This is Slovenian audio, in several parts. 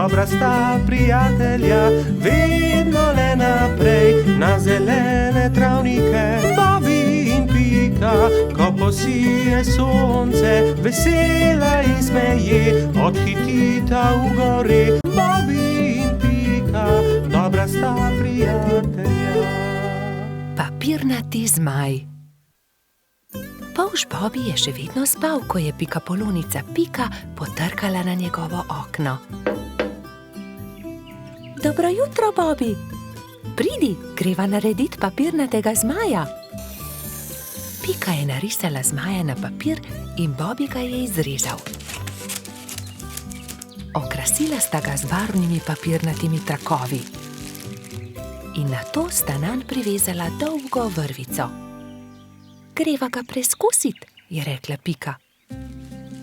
dobra sta prijatelja, vedno le naprej na zelene travnike. Bobby in Pika, ko posije sonce, vesela in smeje, odhitita v gori. Bobby in Pika, dobra sta prijatelja. Papirnati zmaj. Polž Bobby je še vedno spal, ko je Pikapolonica Pika potrkala na njegovo okno. Dobro jutro, Bobby. Pridi, greva narediti papirnatega zmaja. Pika je narisala zmaja na papir in Bobby ga je izrezal. Okrasila sta ga z barvnimi papirnatimi trakovi. In nato sta nanj privezala dolgo vrvico. Greva ga preizkusit, je rekla Pika.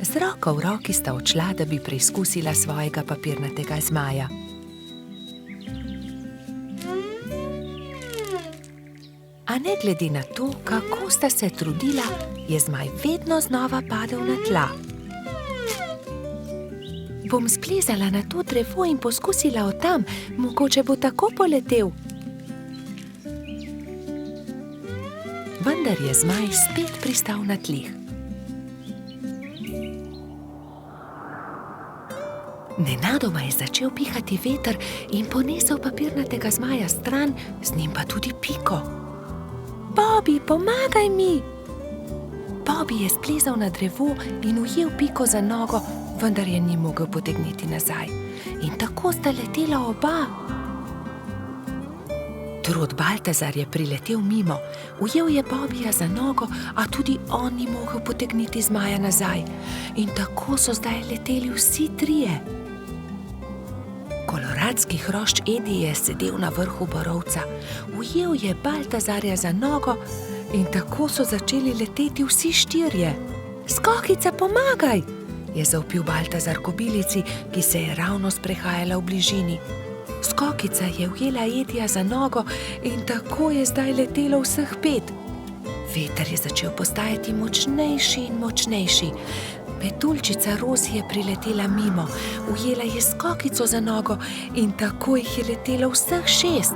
Z roko v roki sta odšla, da bi preizkusila svojega papirnatega zmaja. A ne glede na to, kako sta se trudila, je zmaj vedno znova padel na tla. Bom splezala na to drevo in poskusila od tam, mogoče bo tako poletel. Vendar je zmaj spet pristal na tleh. Nenadoma je začel pihati veter in ponesel papirnatega zmaja stran, z njim pa tudi Piko. Bobby, pomagaj mi! Bobby je splezal na drevo in ujel Piko za nogo, vendar je ni mogel potegniti nazaj. In tako sta letela oba. Trud Baltazar je priletel mimo, ujel je Bobbyja za nogo, a tudi on ni mogel potegniti zmaja nazaj. In tako so zdaj leteli vsi trije. Koloradski hrošč Edi je sedel na vrhu borovca, ujel je Baltazarja za nogo in tako so začeli leteti vsi štirje. Skokica, pomagaj! Je zavpil Baltazar kobilici, ki se je ravno sprehajala v bližini. Skokica je ujela Edija za nogo in tako je zdaj letelo vseh 5. Veter je začel postajati močnejši in močnejši. Petuljčica Rozi je priletela mimo, ujela je Skokico za nogo in tako jih je letelo vseh 6.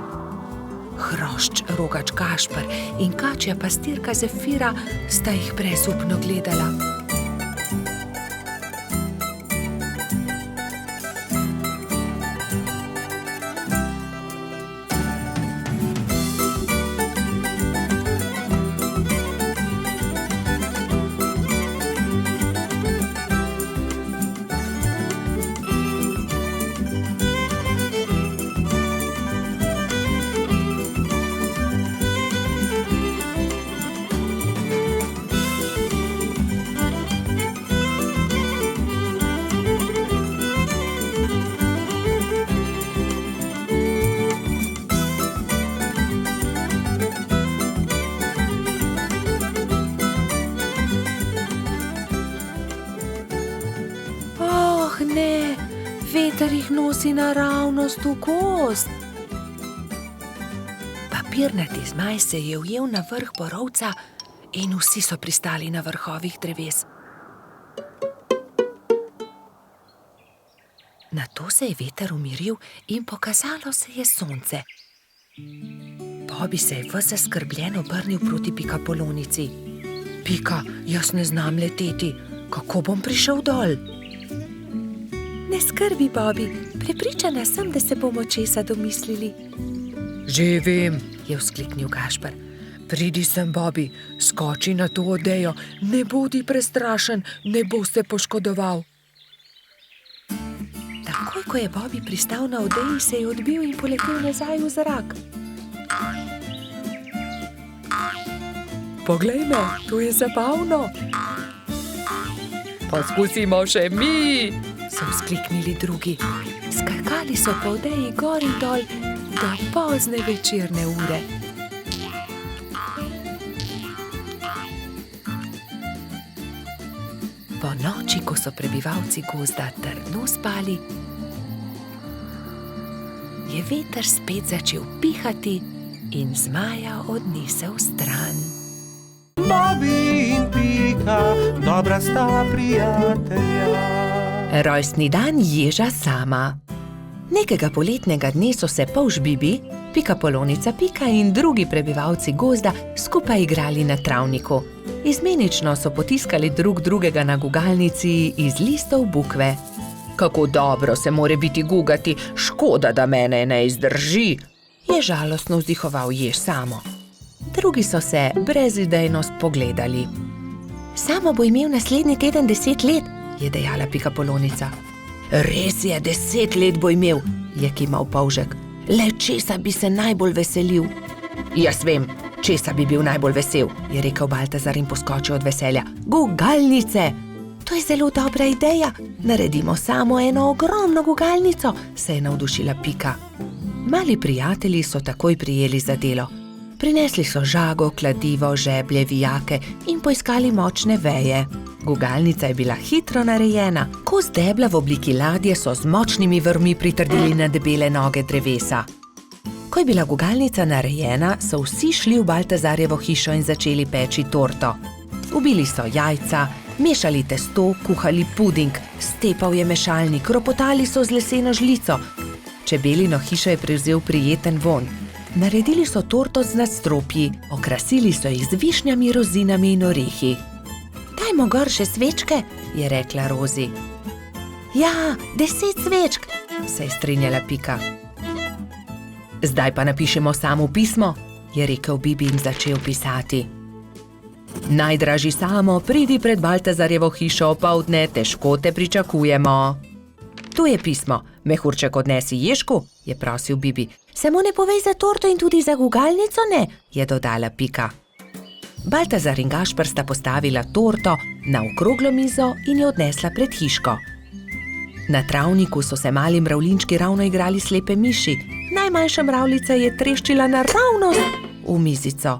Hrošč Rogač Gašper in kačja pastirka Zefira sta jih brezupno gledala. Ne, veter jih nosi naravnost v gozd. Papirnati zmaj se je ujel na vrh borovca in vsi so pristali na vrhovih dreves. Nato se je veter umiril in pokazalo se je sonce. Bobby se je ves zaskrbljen obrnil proti Pikapolonici. Pika, jaz ne znam leteti, kako bom prišel dol? Ne skrbi, Bobby, prepričana sem, da se bomo česa domislili. Že vem, je vzkliknil Gašper. Pridi sem, Bobby, skoči na to odejo, ne bodi prestrašen, ne bo se poškodoval. Takoj, ko je Bobby pristal na odeji, se je odbil in poletel nazaj v zrak. Poglej me, to je zabavno. Poskusimo še mi, so vzkliknili drugi. Skakali so po odeji gor in dol do pozne večerne ure. Po noči, ko so prebivalci gozda trdno spali, je veter spet začel pihati in zmaja odnesel stran. Bobby in Pika, dobra sta prijatelja. Rojstni dan ježa Sama. Nekega poletnega dne so se polž Bibi, Pikapolonica Pika in drugi prebivalci gozda skupaj igrali na travniku. Izmenično so potiskali drug drugega na gugalnici iz listov bukve. Kako dobro se more biti gugati, škoda, da mene ne izdrži, je žalostno vzdihoval jež Samo. Drugi so se brezidejno spogledali. Samo bo imel naslednji teden 10 let, je dejala Pikapolonica. Res je, 10 let bo imel, je kimal polžek. Le česa bi se najbolj veselil? Jaz vem, česa bi bil najbolj vesel, je rekel Baltazar in poskočil od veselja. Gugalnice! To je zelo dobra ideja. Naredimo samo eno ogromno gugalnico, se je navdušila Pika. Mali prijatelji so takoj prijeli za delo. Prinesli so žago, kladivo, žeblje, vijake in poiskali močne veje. Gugalnica je bila hitro narejena. Kos debla v obliki ladje so z močnimi vrvmi pritrdili na debele noge drevesa. Ko je bila gugalnica narejena, so vsi šli v Baltazarjevo hišo in začeli peči torto. Ubili so jajca, mešali testo, kuhali puding, stepal je mešalnik, ropotali so z leseno žlico. Čebelino hišo je prevzel prijeten vonj. Naredili so torto z nadstropji, okrasili so jih z višnjami, rozinami in orehi. Dajmo gor še svečke, je rekla Rozi. Ja, 10 svečk, se je strinjala Pika. Zdaj pa napišemo samo pismo, je rekel Bibi in začel pisati. Najdražji Samo, pridi pred Baltazarjevo hišo opoldne, težko te pričakujemo. Tu je pismo, mehurček odnesi Ježku, je prosil Bibi. Samo ne povej za torto in tudi za gugalnico ne, je dodala Pika. Baltazar in Gašper sta postavila torto na okroglo mizo in jo odnesla pred hiško. Na travniku so se mali mravljinčki ravno igrali slepe miši. Najmanjša mravljica je treščila naravnost v mizico.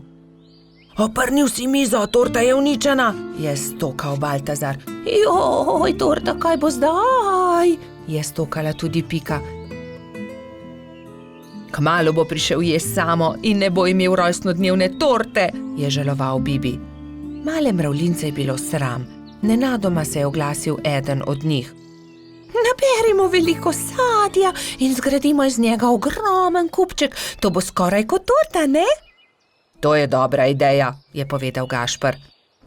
Oprnil si mizo, torta je uničena, je stokal Baltazar. Joj, torta, kaj bo zdaj? Je stokala tudi Pika. Kmalu bo prišel jež Samo in ne bo imel rojstnodnevne torte, je žaloval Bibi. Male mravljince je bilo sram. Nenadoma se je oglasil eden od njih. Naberimo veliko sadja in zgradimo iz njega ogromen kupček. To bo skoraj kot torta, ne? To je dobra ideja, je povedal Gašper.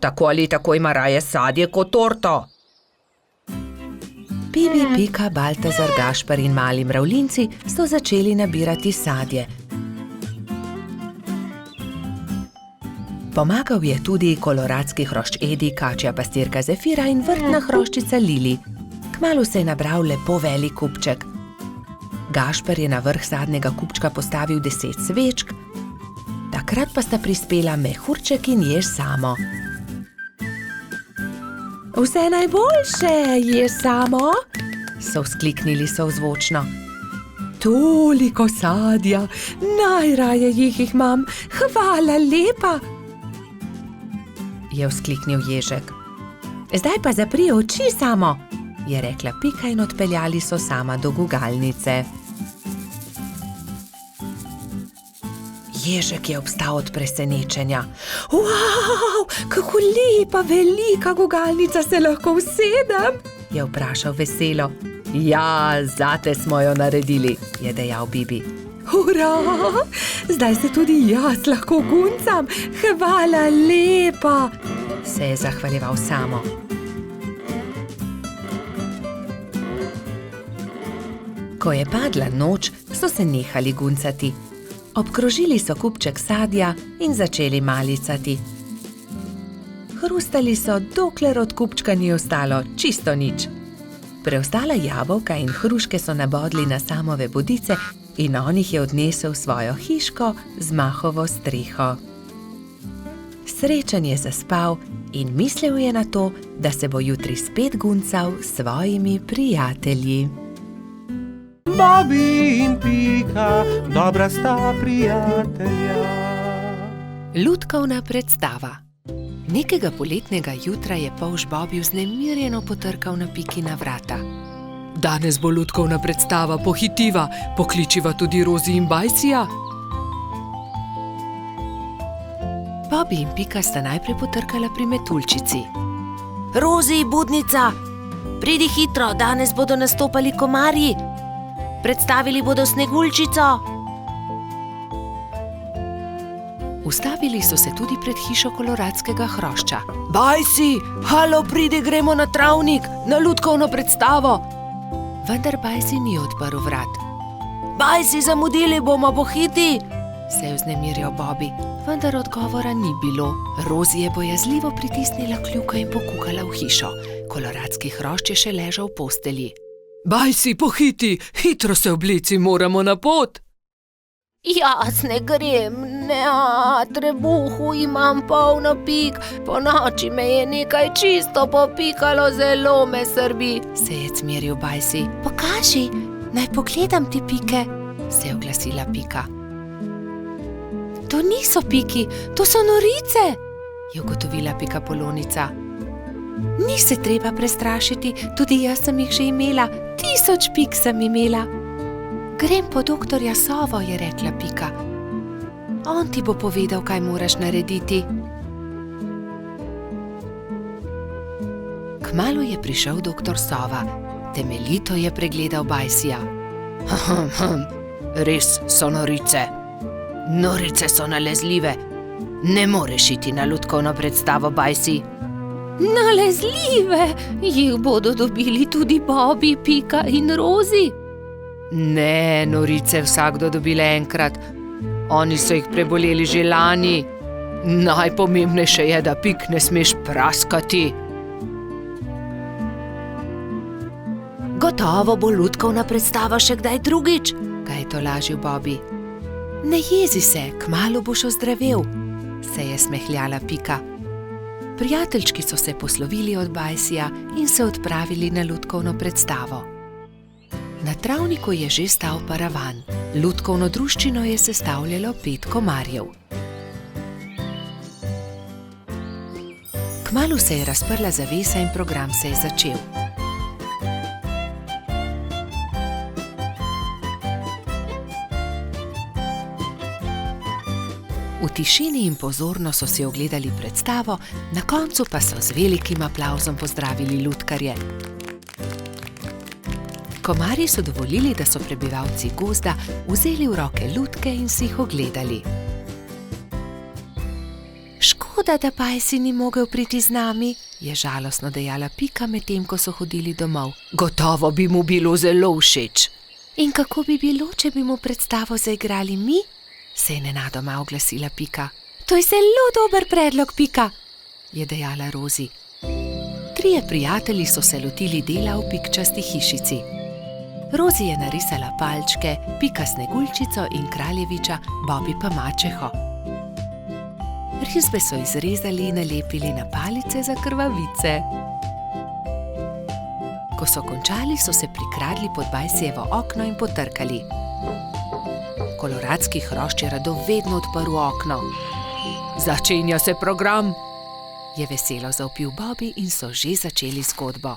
Tako ali tako ima raje sadje kot torto. Bibi, Pika, Baltazar, Gašper in mali mravljinci so začeli nabirati sadje. Pomagal je tudi koloradski hrošč Edi, kačja pastirka Zefira in vrtna hroščica Lili. Kmalu se je nabral lepo velik kupček. Gašper je na vrh sadnega kupčka postavil 10 svečk, takrat pa sta prispela mehurček in jež Samo. Vse najboljše, jež Samo, so vzkliknili sovzvočno. Toliko sadja, najraje jih imam, hvala lepa, je vzkliknil ježek. Zdaj pa zapri oči, Samo, je rekla Pika in odpeljali so Sama do gugalnice. Ježek je obstal od presenečenja. Wow, kako lepa, velika gugalnica, se lahko usedem? Je vprašal veselo. Ja, zate smo jo naredili, je dejal Bibi. Hurra, zdaj se tudi jaz lahko guncam, hvala lepa, se je zahvaljeval Samo. Ko je padla noč, so se nehali guncati. Obkrožili so kupček sadja in začeli malicati. Hrustali so, dokler od kupčka ni ostalo čisto nič. Preostala jabolka in hruške so nabodli na Samove bodice in on jih je odnesel v svojo hiško z mahovo streho. Srečen je zaspal in mislil je na to, da se bo jutri spet guncal s svojimi prijatelji. Bobi in Pika, dobra sta prijatelja. Lutkovna predstava. Nekega poletnega jutra je polž Bobi vznemirjeno potrkal na Pikina vrata. Danes bo lutkovna predstava, pohitiva, pokličiva tudi Rozi in Bajsija. Bobi in Pika sta najprej potrkala pri metuljčici. Rozi, budnica, pridi hitro, danes bodo nastopali komarji. Predstavili bodo Sneguljčico. Ustavili so se tudi pred hišo koloradskega hrošča. Bajsi, halo, pridi, gremo na travnik, na lutkovno predstavo. Vendar Bajsi ni odprl vrat. Bajsi, zamudili bomo, pohiti. Se je vznemirjal Bobby, vendar odgovora ni bilo. Rozi je bojazljivo pritisnila kljuko in pokukala v hišo. Koloradski hrošč je še ležal v postelji. Bajsi, pohiti, hitro se oblici, moramo na pot. Jaz ne grem, ne, trebuhu imam polno pik, po noči me je nekaj čisto popikalo, zelo me srbi. Se je cmeril Bajsi. Pokaži, naj pogledam ti pike, se je oglasila Pika. To niso piki, to so norice, je ugotovila Pikapolonica. Ni se treba prestrašiti, tudi jaz sem jih že imela, 1000 pik sem imela. Grem po doktorja Sovo, je rekla Pika. On ti bo povedal, kaj moraš narediti. Kmalu je prišel doktor Sova. Temeljito je pregledal Bajsija. Res so norice. Norice so nalezljive. Ne moreš iti na lutkovno predstavo, Bajsi. Nalezljive? Jih bodo dobili tudi Bobby, Pika in Rozi? Ne, norice vsakdo dobile enkrat. Oni so jih preboleli že lani. Najpomembnejše je, da pik ne smeš praskati. Gotovo bo lutkovna predstava še kdaj drugič, ga je tolažil Bobby. Ne jezi se, kmalu boš ozdravel, se je smehljala Pika. Prijateljčki so se poslovili od Bajsija in se odpravili na lutkovno predstavo. Na travniku je že stal paravan. Lutkovno druščino je sestavljalo 5 komarjev. Kmalu se je razprla zavesa in program se je začel. V tišini in pozorno so si ogledali predstavo, na koncu pa so z velikim aplavzom pozdravili lutkarje. Komarji so dovolili, da so prebivalci gozda vzeli v roke lutke in si jih ogledali. Škoda, da Bajsi ni mogel priti z nami, je žalostno dejala Pika, medtem ko so hodili domov. Gotovo bi mu bilo zelo všeč. In kako bi bilo, če bi mu predstavo zaigrali mi? Se je nenadoma oglasila Pika. To je zelo dober predlog, Pika, je dejala Rozi. 3 prijatelji so se lotili dela v pikčasti hišici. Rozi je narisala palčke, Pika Sneguljčico in kraljeviča, Bobby pa mačeho. Risbe so izrezali in nalepili na palice za krvavice. Ko so končali, so se prikradli pod Bajsijevo okno in potrkali. Koloradski hrošč je radovedno odprl okno. Začenja se program, je veselo zavpil Bobby in so že začeli zgodbo.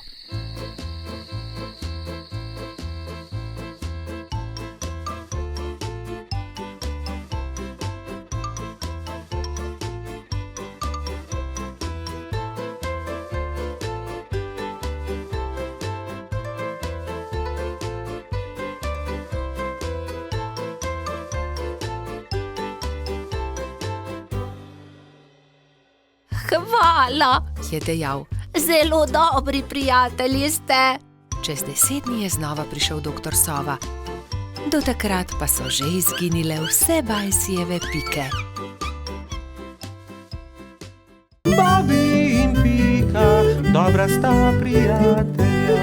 Hvala, je dejal. Zelo dobri prijatelji ste. Čez 10 dni je znova prišel doktor Sova. Do takrat pa so že izginile vse Bajsijeve pike. Bobby in Pika, dobra sta prijatelja.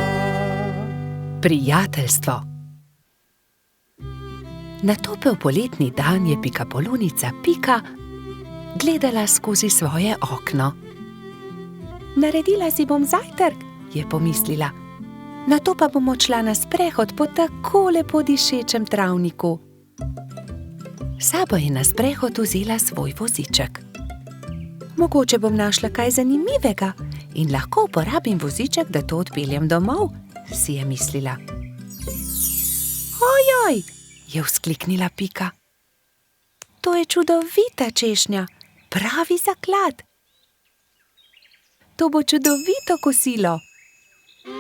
Prijateljstvo. Na topel poletni dan je Pikapolonica Pika gledala skozi svoje okno. Naredila si bom zajtrk, je pomislila. Nato pa bom odšla na sprehod po tako lepo dišečem travniku. Sabo je na sprehod vzela svoj voziček. Mogoče bom našla kaj zanimivega in lahko uporabim voziček, da to odpeljem domov, si je mislila. Ojoj, je vzkliknila Pika. To je čudovita češnja, pravi zaklad. To bo čudovito kosilo.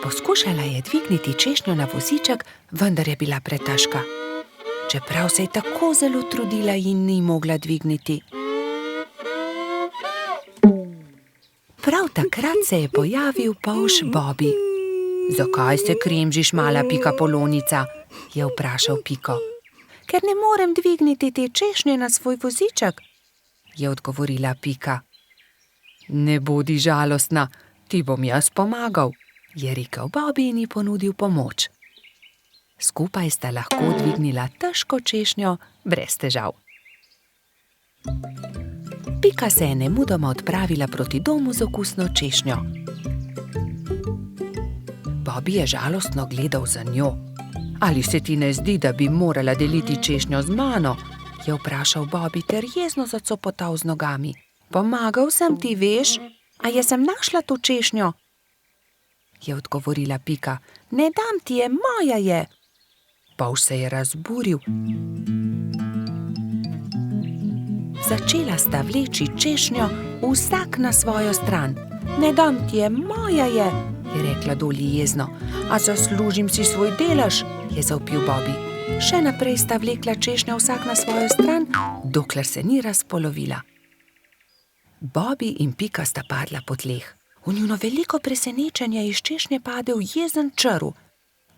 Poskušala je dvigniti češnjo na voziček, vendar je bila pretežka. Čeprav se je tako zelo trudila in ni mogla dvigniti. Prav takrat se je pojavil polž Bobby. Zakaj se kremžiš, mala pikapolonica? Je vprašal Piko. Ker ne morem dvigniti te češnje na svoj voziček, je odgovorila Pika. Ne bodi žalostna, ti bom jaz pomagal, je rekel Bobby in ji ponudil pomoč. Skupaj sta lahko dvignila težko češnjo brez težav. Pika se je nemudoma odpravila proti domu z okusno češnjo. Bobby je žalostno gledal za njo. Ali se ti ne zdi, da bi morala deliti češnjo z mano? Je vprašal Bobby ter jezno zacopotal z nogami. Pomagal sem ti, veš, a jaz sem našla to češnjo? Je odgovorila Pika. Ne dam ti je, moja je. Polž se je razburil. Začela sta vleči češnjo vsak na svojo stran. Ne dam ti je, moja je rekla Dolly jezno. A zaslužim si svoj delež, je zavpil Bobby. Še naprej sta vlekla češnjo vsak na svojo stran, dokler se ni razpolovila. Bobby in Pika sta padla po tleh. V njuno veliko presenečenje iz češnje padel jezen črv.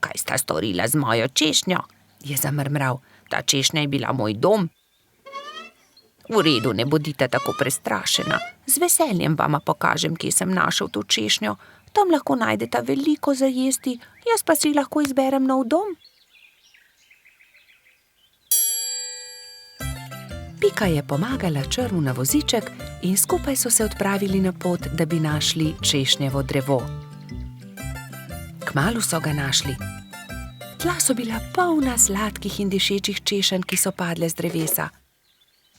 Kaj sta storila z mojo češnjo? Je zamrmral. Ta češnja je bila moj dom. V redu, ne bodite tako prestrašena. Z veseljem vama pokažem, kje sem našel to češnjo. Tam lahko najdeta veliko za jesti, jaz pa si lahko izberem nov dom. Pika je pomagala črvu na voziček in skupaj so se odpravili na pot, da bi našli češnjevo drevo. Kmalu so ga našli. Tla so bila polna sladkih in dišečih češenj, ki so padle z drevesa.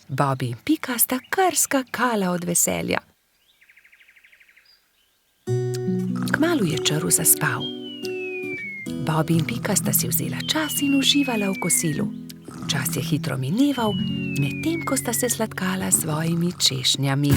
Bobby in Pika sta kar skakala od veselja. Kmalu je črv zaspal. Bobby in Pika sta si vzela čas in uživala v kosilu. Čas je hitro mineval, medtem ko sta se sladkala s svojimi češnjami.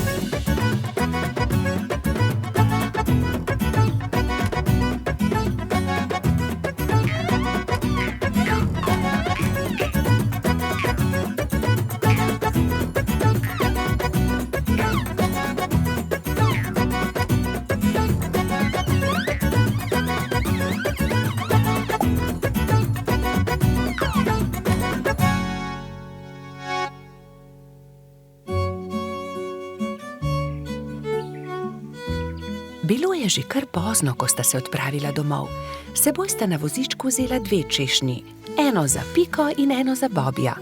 Bilo je že kar pozno, ko sta se odpravila domov. S seboj sta na vozičku vzela 2 češnji, eno za Piko in eno za Bobbyja.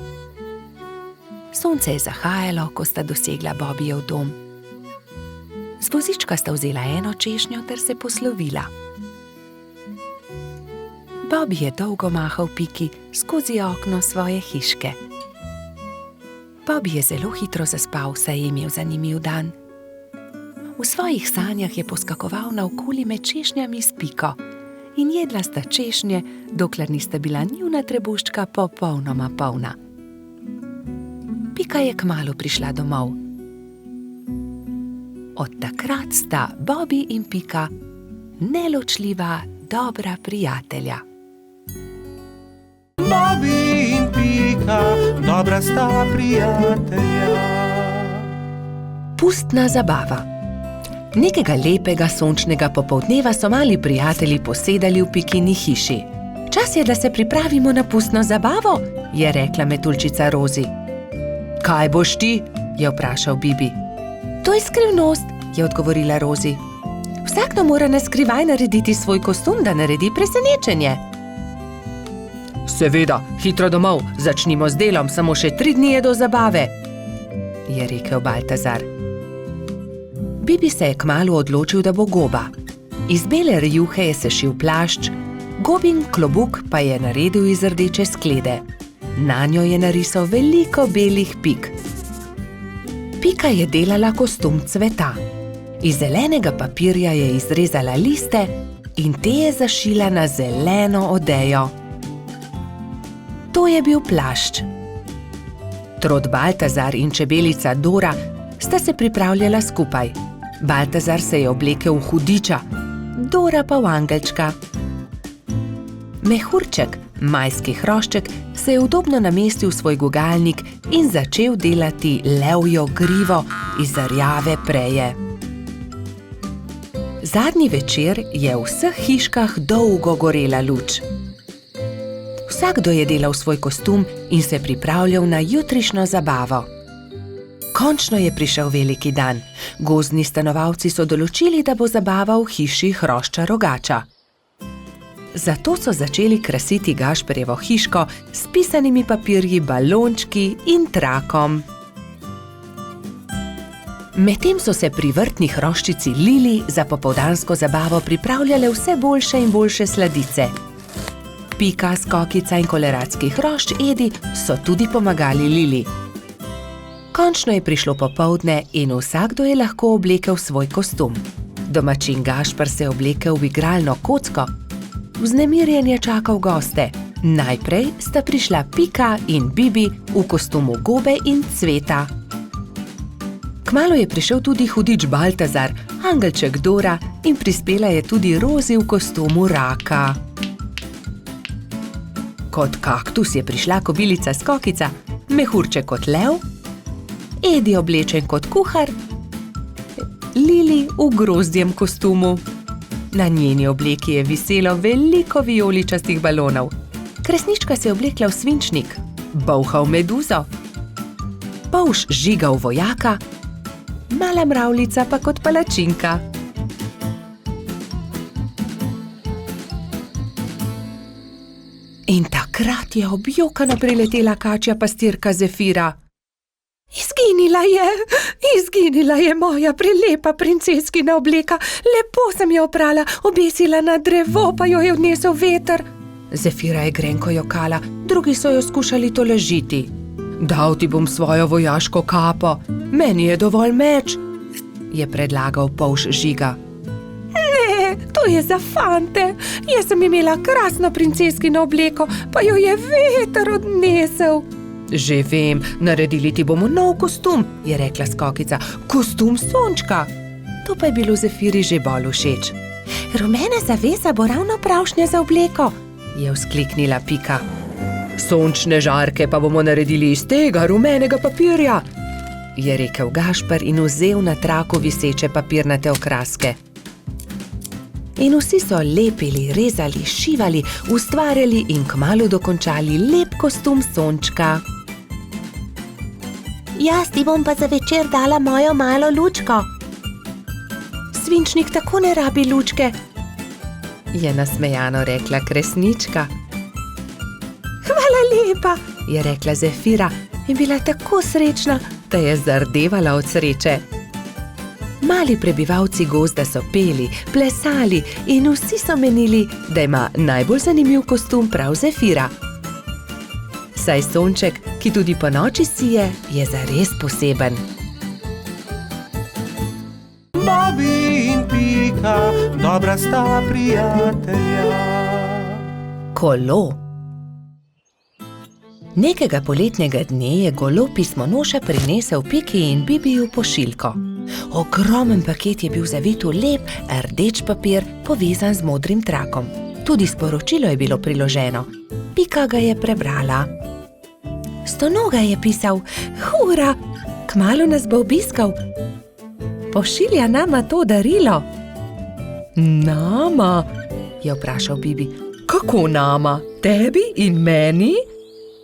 Sonce je zahajalo, ko sta dosegla Bobbyjev dom. Z vozička sta vzela eno češnjo ter se poslovila. Bobby je dolgo mahal Piki skozi okno svoje hiške. Bobby je zelo hitro zaspal, saj je imel zanimiv dan. V svojih sanjah je poskakoval naokoli med češnjami s Piko in jedla sta češnje, dokler nista bila njuna trebuščka popolnoma polna. Pika je kmalu prišla domov. Od takrat sta Bobby in Pika neločljiva, dobra prijatelja. Bobby in Pika, dobra sta prijatelja. Pustna zabava. Nekega lepega sončnega popoldneva so mali prijatelji posedali v Pikini hiši. Čas je, da se pripravimo na pustno zabavo, je rekla metuljčica Rozi. Kaj boš ti? Je vprašal Bibi. To je skrivnost, je odgovorila Rozi. Vsakdo mora na skrivaj narediti svoj kostum, da naredi presenečenje. Seveda, hitro domov, začnimo z delom, samo še 3 dni je do zabave, je rekel Baltazar. Bibi se je kmalu odločil, da bo goba. Iz bele rjuhe je sešil plašč, gobin klobuk pa je naredil iz rdeče sklede. Nanjo je narisal veliko belih pik. Pika je delala kostum cveta. Iz zelenega papirja je izrezala liste in te je zašila na zeleno odejo. To je bil plašč. Trod Baltazar in čebelica Dora sta se pripravljala skupaj. Baltazar se je oblekel v hudiča, Dora pa v angelčka. Mehurček, majski hrošček, se je udobno namestil v svoj gugalnik in začel delati levjo grivo iz rjave preje. Zadnji večer je v vseh hiškah dolgo gorela luč. Vsakdo je delal svoj kostum in se pripravljal na jutrišnjo zabavo. Končno je prišel veliki dan. Gozdni stanovalci so določili, da bo zabava v hiši Hrošča Rogača. Zato so začeli krasiti Gašperjevo hiško s pisanimi papirji, balončki in trakom. Medtem so se pri vrtni hroščici Lili za popoldansko zabavo pripravljale vse boljše in boljše sladice. Pika, Skokica in koleratski hrošč Edi so tudi pomagali Lili. Končno je prišlo popoldne in vsakdo je lahko oblekel svoj kostum. Domačin Gašper se je oblekel v igralno kocko. Vznemirjen je čakal goste. Najprej sta prišla Pika in Bibi v kostumu gobe in cveta. Kmalu je prišel tudi hudič Baltazar, angelček Dora in prispela je tudi Rozi v kostumu raka. Kot kaktus je prišla kobilica Skokica, Mehurček kot lev, Edi oblečen kot kuhar, Lili v grozdjem kostumu. Na njeni obleki je viselo veliko vijoličastih balonov. Kresnička se je oblekla v svinčnik, Bolha v meduzo, Polž Žiga v vojaka, Mala mravljica pa kot palačinka. In takrat je objokano priletela kačja pastirka Zefira. Izginila je moja prelepa princeskina obleka. Lepo sem jo oprala, obesila na drevo, pa jo je odnesel veter. Zefira je grenko jokala, drugi so jo skušali tolažiti. Dal ti bom svojo vojaško kapo, meni je dovolj meč, je predlagal Polž Žiga. Ne, to je za fante. Jaz sem imela krasno princeskino obleko, pa jo je veter odnesel. Že vem, naredili ti bomo nov kostum, je rekla Skokica. Kostum sončka. To pa je bilo Zefiri že bolj všeč. Rumena zavesa bo ravno pravšnja za obleko, je vzkliknila Pika. Sončne žarke pa bomo naredili iz tega rumenega papirja, je rekel Gašper in vzel na traku viseče papirnate okraske. In vsi so lepili, rezali, šivali, ustvarjali in kmalu dokončali lep kostum sončka. Jaz ti bom pa za večer dala mojo malo lučko. Svinčnik tako ne rabi lučke, je nasmejano rekla Kresnička. Hvala lepa, je rekla Zefira in bila tako srečna, da je zardevala od sreče. Mali prebivalci gozda so peli, plesali in vsi so menili, da ima najbolj zanimiv kostum prav Zefira. Saj sonček, ki tudi po noči sije, je zares poseben. Bobby in Pika, dobra sta prijatelja. Kolo. Nekega poletnega dne je golo pismonoša prinesel Piki in Bibiju pošiljko. Ogromen paket je bil zavit v lep, rdeč papir, povezan z modrim trakom. Tudi sporočilo je bilo priloženo. Pika ga je prebrala. Stonoga je pisal: Hura, kmalu nas bo obiskal. Pošilja nama to darilo. Nama? Je vprašal Bibi. Kako nama? Tebi in meni?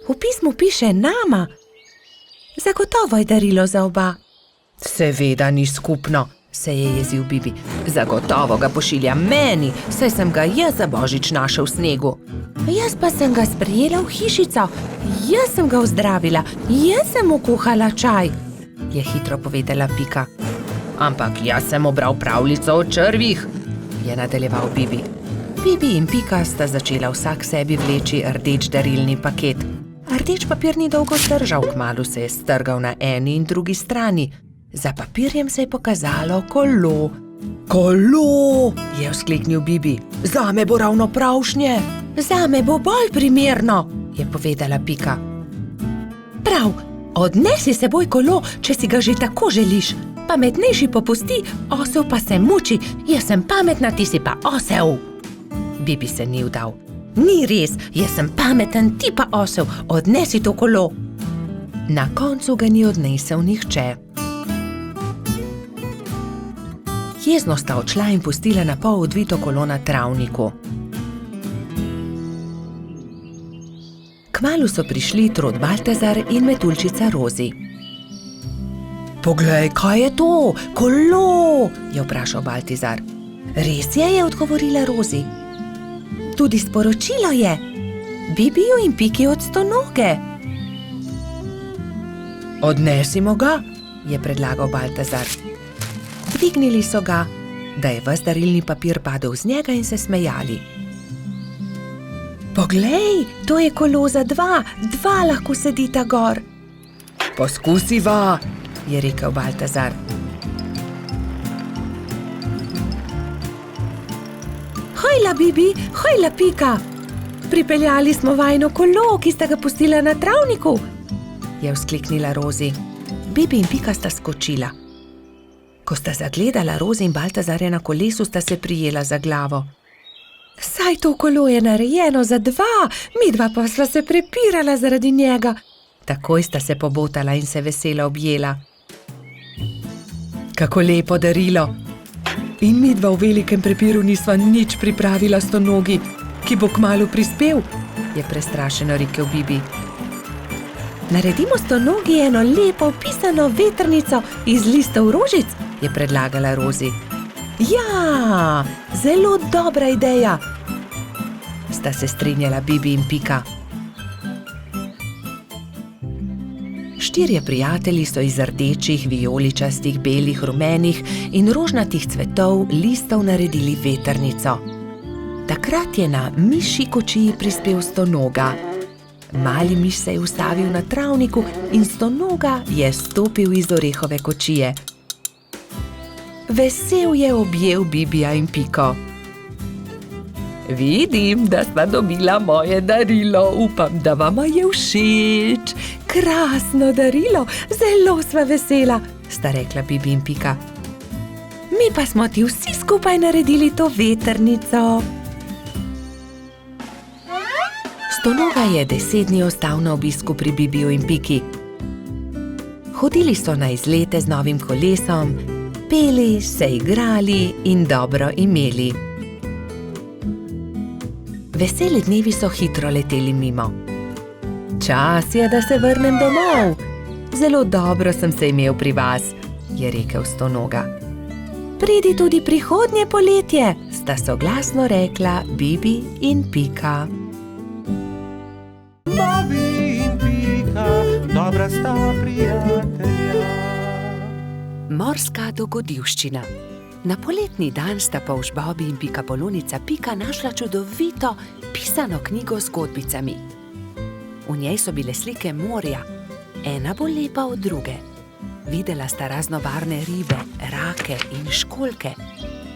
V pismu piše nama. Zagotovo je darilo za oba. Seveda ni skupno, se je jezil Bibi. Zagotovo ga pošilja meni, saj sem ga jaz za božič našel v snegu. Jaz pa sem ga sprejela v hišico. Jaz sem ga ozdravila, jaz sem mu kuhala čaj, je hitro povedala Pika. Ampak jaz sem obral pravljico o črvih, je nadaljeval Bibi. Bibi in Pika sta začela vsak sebi vleči rdeč darilni paket. Rdeč papir ni dolgo zdržal, kmalu se je strgal na eni in drugi strani. Za papirjem se je pokazalo kolo. Kolo, je vzkliknil Bibi. Zame bo ravno pravšnje. Zame bo bolj primerno, je povedala Pika. Prav, odnesi s seboj kolo, če si ga že tako želiš, pametnejši popusti, osel pa se muči. Jaz sem pametna, ti si pa osel. Bibi se ni vdal. Ni res, jaz sem pameten, ti pa osel, odnesi to kolo. Na koncu ga ni odnesel nihče. Jezno sta odšla in pustila na pol odvito kolo na travniku. Kmalu so prišli Trod Baltazar in metuljčica Rozi. Poglej, kaj je to? Kolo, je vprašal Baltazar. Res je odgovorila Rozi. Tudi sporočilo je. Bibiju in Piki od Stonoge. Odnesimo ga, je predlagal Baltazar. Dvignili so ga, da je ves darilni papir padel z njega in se smejali. Poglej, to je kolo za dva lahko sedita gor. Poskusiva, je rekel Baltazar. Hojla, Bibi, hojla, Pika. Pripeljali smo vajino kolo, ki sta ga pustila na travniku, je vzkliknila Rozi. Bibi in Pika sta skočila. Ko sta zagledala Rozi in Baltazarja na kolesu, sta se prijela za glavo. Saj to kolo je narejeno za dva, midva pa sva se prepirala zaradi njega. Takoj sta se pobotala in se veselo objela. Kako lepo darilo! In midva v velikem prepiru nisva nič pripravila Stonogi, ki bo kmalu prispel, je prestrašeno rekel Bibi. Naredimo Stonogi eno lepo pisano vetrnico iz listov rožic, je predlagala Rozi. Ja, zelo dobra ideja, sta se strinjala Bibi in Pika. Štirje prijatelji so iz rdečih, vijoličastih, belih, rumenih in rožnatih cvetov listov naredili vetrnico. Takrat je na mišji kočiji prispel Stonoga. Mali miš se je ustavil na travniku in Stonoga je stopil iz orehove kočije. Vesel je objel Bibija in Piko. Vidim, da sva dobila moje darilo, upam, da vama je všeč. Krasno darilo, zelo sva vesela, sta rekla Bibi in Pika. Mi pa smo ti vsi skupaj naredili to vetrnico. Stonoga je 10 dni ostal na obisku pri Bibiju in Piki. Hodili so na izlete z novim kolesom, peli, se igrali in dobro imeli. Veseli dnevi so hitro leteli mimo. Čas je, da se vrnem domov. Zelo dobro sem se imel pri vas, je rekel Stonoga. Pridi tudi prihodnje poletje, sta soglasno rekla Bibi in Pika. Bobi in Pika, dobra sta prijatelja. Morska dogodivščina. Na poletni dan sta polž Bobi in Pikapolonica Pika našla čudovito pisano knjigo z zgodbicami. V njej so bile slike morja, ena bolj lepa od druge. Videla sta raznobarvne ribe, rake in školjke.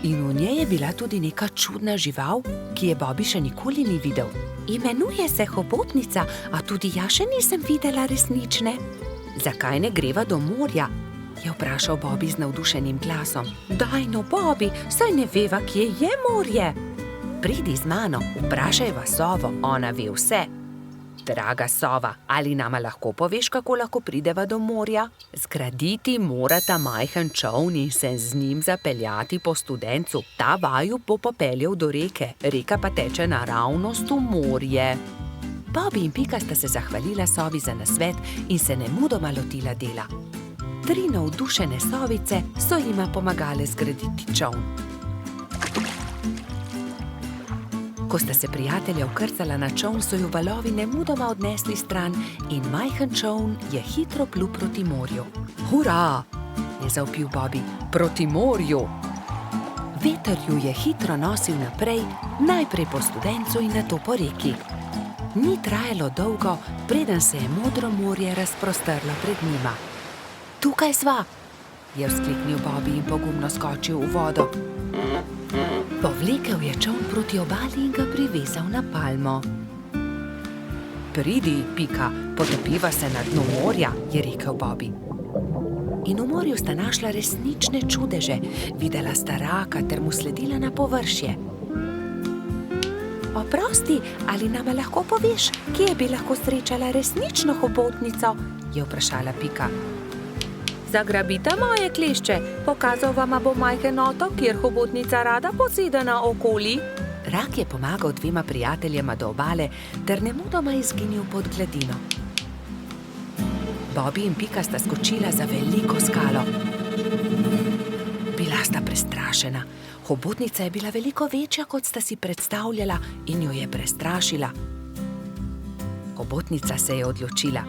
In v njej je bila tudi neka čudna žival, ki je Bobi še nikoli ni videl. Imenuje se hobotnica, a tudi jaz še nisem videla resnične. Zakaj ne greva do morja? Je vprašal Bobi z navdušenim glasom. Daj no, Bobi, saj ne veva, kje je morje. Pridi z mano, vprašajva sovo, ona ve vse. Draga sova, ali nama lahko poveš, kako lahko prideva do morja? Zgraditi morata majhen čoln in se z njim zapeljati po studencu. Ta vaju bo popeljal do reke, reka pa teče naravnost v morje. Bobi in Pika sta se zahvalila sovi za nasvet in se nemudoma lotila dela. 3 navdušene sovice so jima pomagale zgraditi čoln. Ko sta se prijatelja vkrcala na čoln, so ju valovi nemudoma odnesli stran in majhen čoln je hitro plul proti morju. Hurra, je zavpil Bobi, proti morju. Veter ju je hitro nosil naprej, najprej po studencu in nato po reki. Ni trajalo dolgo, preden se je modro morje razprostrlo pred njima. Tukaj sva, je vzkliknil Bobi in pogumno skočil v vodo. Povlekel je čoln proti obali in ga privezal na palmo. Pridi, Pika, potopiva se na dno morja, je rekel Bobi. in v morju sta našla resnične čudeže. Videla sta raka ter mu sledila na površje. Oprosti, ali nama lahko poveš, kje bi lahko srečala resnično hobotnico? Je vprašala Pika. Zagrabita moje klešče, pokazal vama bo majhen otok, kjer hobotnica rada poseda naokoli. Rak je pomagal dvema prijateljema do obale ter nemudoma izginil pod gladino. Bobby in Pika sta skočila za veliko skalo. Bila sta prestrašena. Hobotnica je bila veliko večja, kot sta si predstavljala, in jo je prestrašila. Hobotnica se je odločila.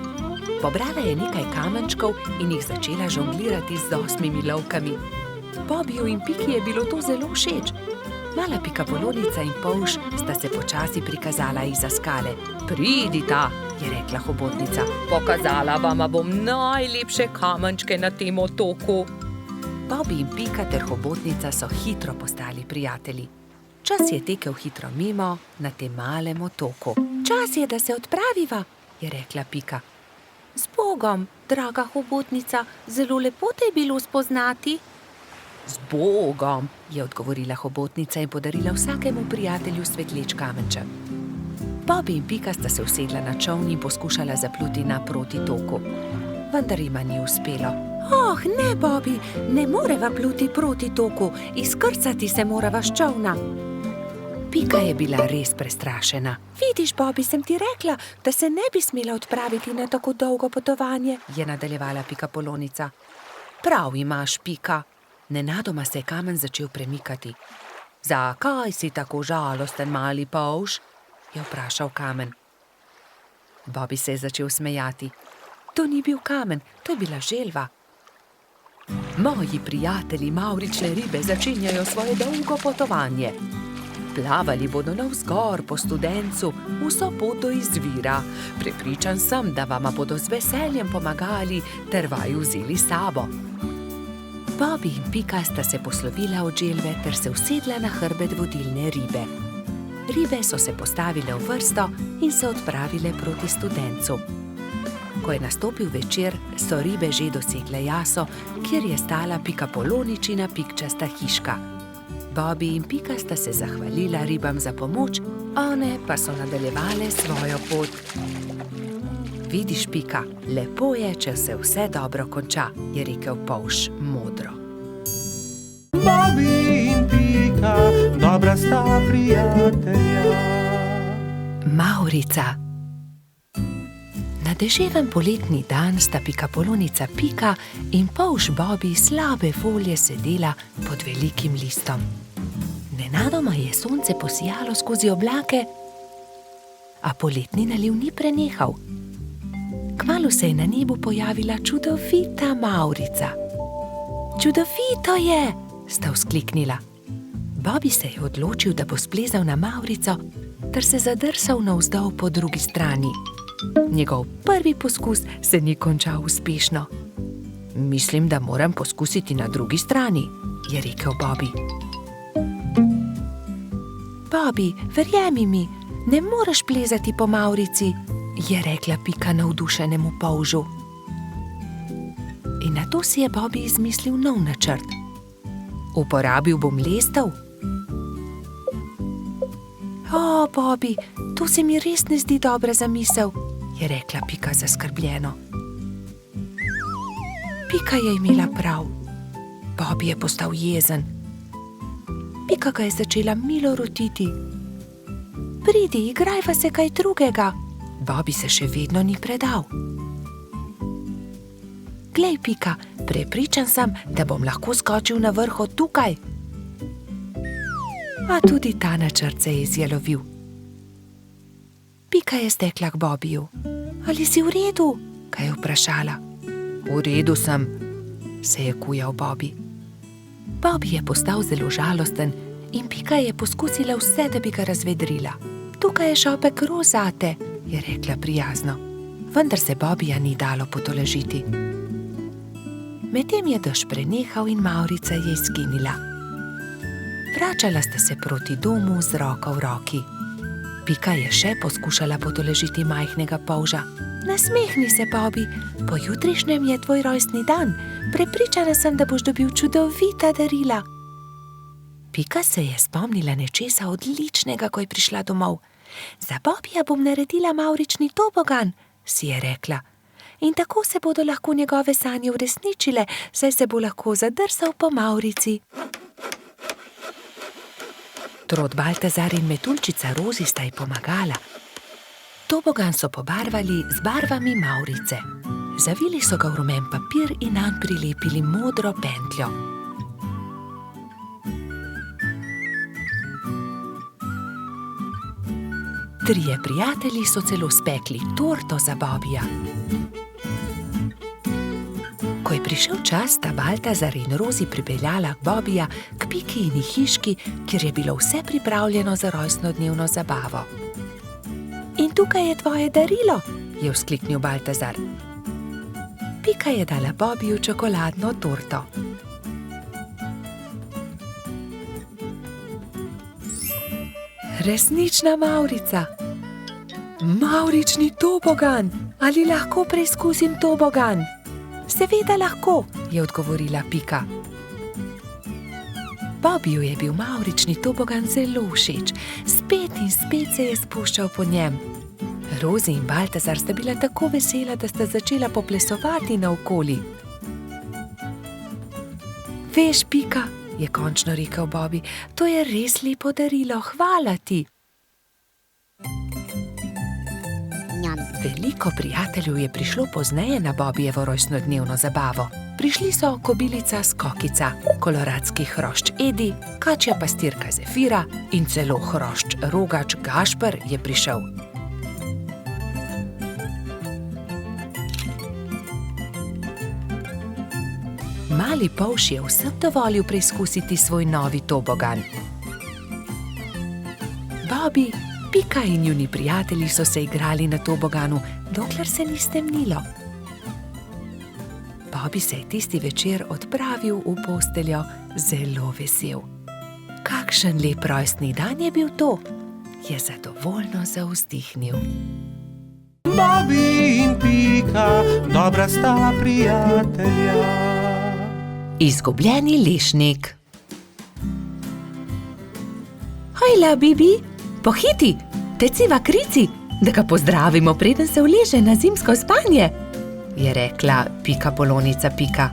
Pobrala je nekaj kamenčkov in jih začela žonglirati z 8 lovkami. Bobiju in Piki je bilo to zelo všeč. Mala pikapolonica in polž sta se počasi prikazala izza skale. Pridita, je rekla hobotnica. Pokazala vama bom najlepše kamenčke na tem otoku. Bobby in Pika ter hobotnica so hitro postali prijatelji. Čas je tekel hitro mimo na tem malem otoku. Čas je, da se odpraviva, je rekla Pika. Z Bogom, draga hobotnica, zelo lepo te je bilo spoznati. Z Bogom, je odgovorila hobotnica in podarila vsakemu prijatelju svetleč kamenček. Bobby in Pika sta se usedla na čoln in poskušala zapluti naproti toku. Vendar jima ni uspelo. Oh, ne, Bobby, ne moreva pluti proti toku, izkrcati se morava s čolna. Pika je bila res prestrašena. Vidiš, Bobby, sem ti rekla, da se ne bi smela odpraviti na tako dolgo potovanje, je nadaljevala pikapolonica. Prav imaš, Pika. Nenadoma se je kamen začel premikati. Zakaj si tako žalosten, mali polž? Je vprašal kamen. Bobby se je začel smejati. To ni bil kamen, to je bila želva. Moji prijatelji mavrične ribe začenjajo svoje dolgo potovanje. Plavali bodo navzgor po Studencu, vso pot do izvira. Prepričan sem, da vama bodo z veseljem pomagali ter vaju vzeli s sabo. Bobby in Pika sta se poslovila od želve ter se usedla na hrbet vodilne ribe. Ribe so se postavile v vrsto in se odpravile proti Studencu. Ko je nastopil večer, so ribe že dosegle jaso, kjer je stala pikapoloničina pikčasta hiška. Bobby in Pika sta se zahvalila ribam za pomoč, one pa so nadaljevale svojo pot. Vidiš, Pika, lepo je, če se vse dobro konča, je rekel polž modro. Bobby in Pika, dobra sta prijatelja. Mavrica. Na deževen poletni dan sta pikapolonica Pika in polž Bobby slabe volje sedela pod velikim listom. Nenadoma je sonce posijalo skozi oblake, a poletni naliv ni prenehal. Kmalu se je na nebu pojavila čudovita Mavrica. Čudovito je, sta vzkliknila. Bobby se je odločil, da bo splezal na Mavrico ter se zadrsal navzdol po drugi strani. Njegov prvi poskus se ni končal uspešno. Mislim, da moram poskusiti na drugi strani, je rekel Bobby. Bobby, verjemi mi, ne moreš plezati po Mavrici, je rekla Pika navdušenemu polžu. In nato si je Bobby izmislil nov načrt. Uporabil bom lestev. O, Bobby, to se mi res ne zdi dobra zamisel, je rekla Pika zaskrbljeno. Pika je imela prav. Bobby je postal jezen. Pika ga je začela milo rotiti. Pridi, igrajva se kaj drugega. Bobby se še vedno ni predal. Glej, Pika, prepričan sem, da bom lahko skočil na vrh od tukaj. A tudi ta načrt se je izjalovil. Pika je stekla k Bobbyju. Ali si v redu? Ga je vprašala. V redu sem, se je kujal Bobby. Bobby je postal zelo žalosten in Pika je poskusila vse, da bi ga razvedrila. Tukaj je šopek rož zate, je rekla prijazno. Vendar se Bobbyja ni dalo potolažiti. Medtem je dež prenehal in Mavrica je izginila. Vračala sta se proti domu z roko v roki. Pika je še poskušala potolažiti majhnega polža, Nasmehni se, Bobby. Pojutrišnjem je tvoj rojstni dan. Prepričana sem, da boš dobil čudovita darila. Pika se je spomnila nečesa odličnega, ko je prišla domov. Za Bobija bom naredila mavrični tobogan, si je rekla. In tako se bodo lahko njegove sanje uresničile, saj se bo lahko zadrsal po mavrici. Trod Baltazar in metuljčica Rozi sta ji pomagala. Tobogan so pobarvali z barvami mavrice. Zavili so ga v rumen papir in nanj prilepili modro pentljo. Trije prijatelji so celo spekli torto za Bobija. Ko je prišel čas, sta Baltazar in Rozi pripeljala Bobija k Pikini hiški, kjer je bilo vse pripravljeno za rojstnodnevno zabavo. In tukaj je tvoje darilo, je vzkliknil Baltazar. Pika je dala Bobiju čokoladno torto. Resnična mavrica. Mavrični tobogan. Ali lahko preizkusim tobogan? Seveda lahko, je odgovorila Pika. Bobiju je bil mavrični tobogan zelo všeč. Spet in spet se je spuščal po njem. Rozi in Baltazar sta bila tako vesela, da sta začela poplesovati naokoli. Veš, Pika, je končno rekel Bobby, to je res lepo darilo, hvala ti. Veliko prijateljev je prišlo pozneje na Bobijevo rojstnodnevno zabavo. Prišli so kobilica Skokica, koloradski hrošč Edi, kačja pastirka Zefira in celo hrošč Rogač Gašper je prišel. Mali polž je vsem dovolil preizkusiti svoj novi tobogan. Bobby, Pika in njuni prijatelji so se igrali na toboganu, dokler se ni stemnilo. Bobby se je tisti večer odpravil v posteljo zelo vesel. Kakšen lep rojstni dan je bil to, je zadovoljno zavzdihnil. Bobby in Pika, dobra sta prijatelja. Izgubljeni lešnik. Hojla, Bibi, pohiti, teciva krici, da ga pozdravimo, preden se uleže na zimsko spanje, je rekla Pika Polonica Pika.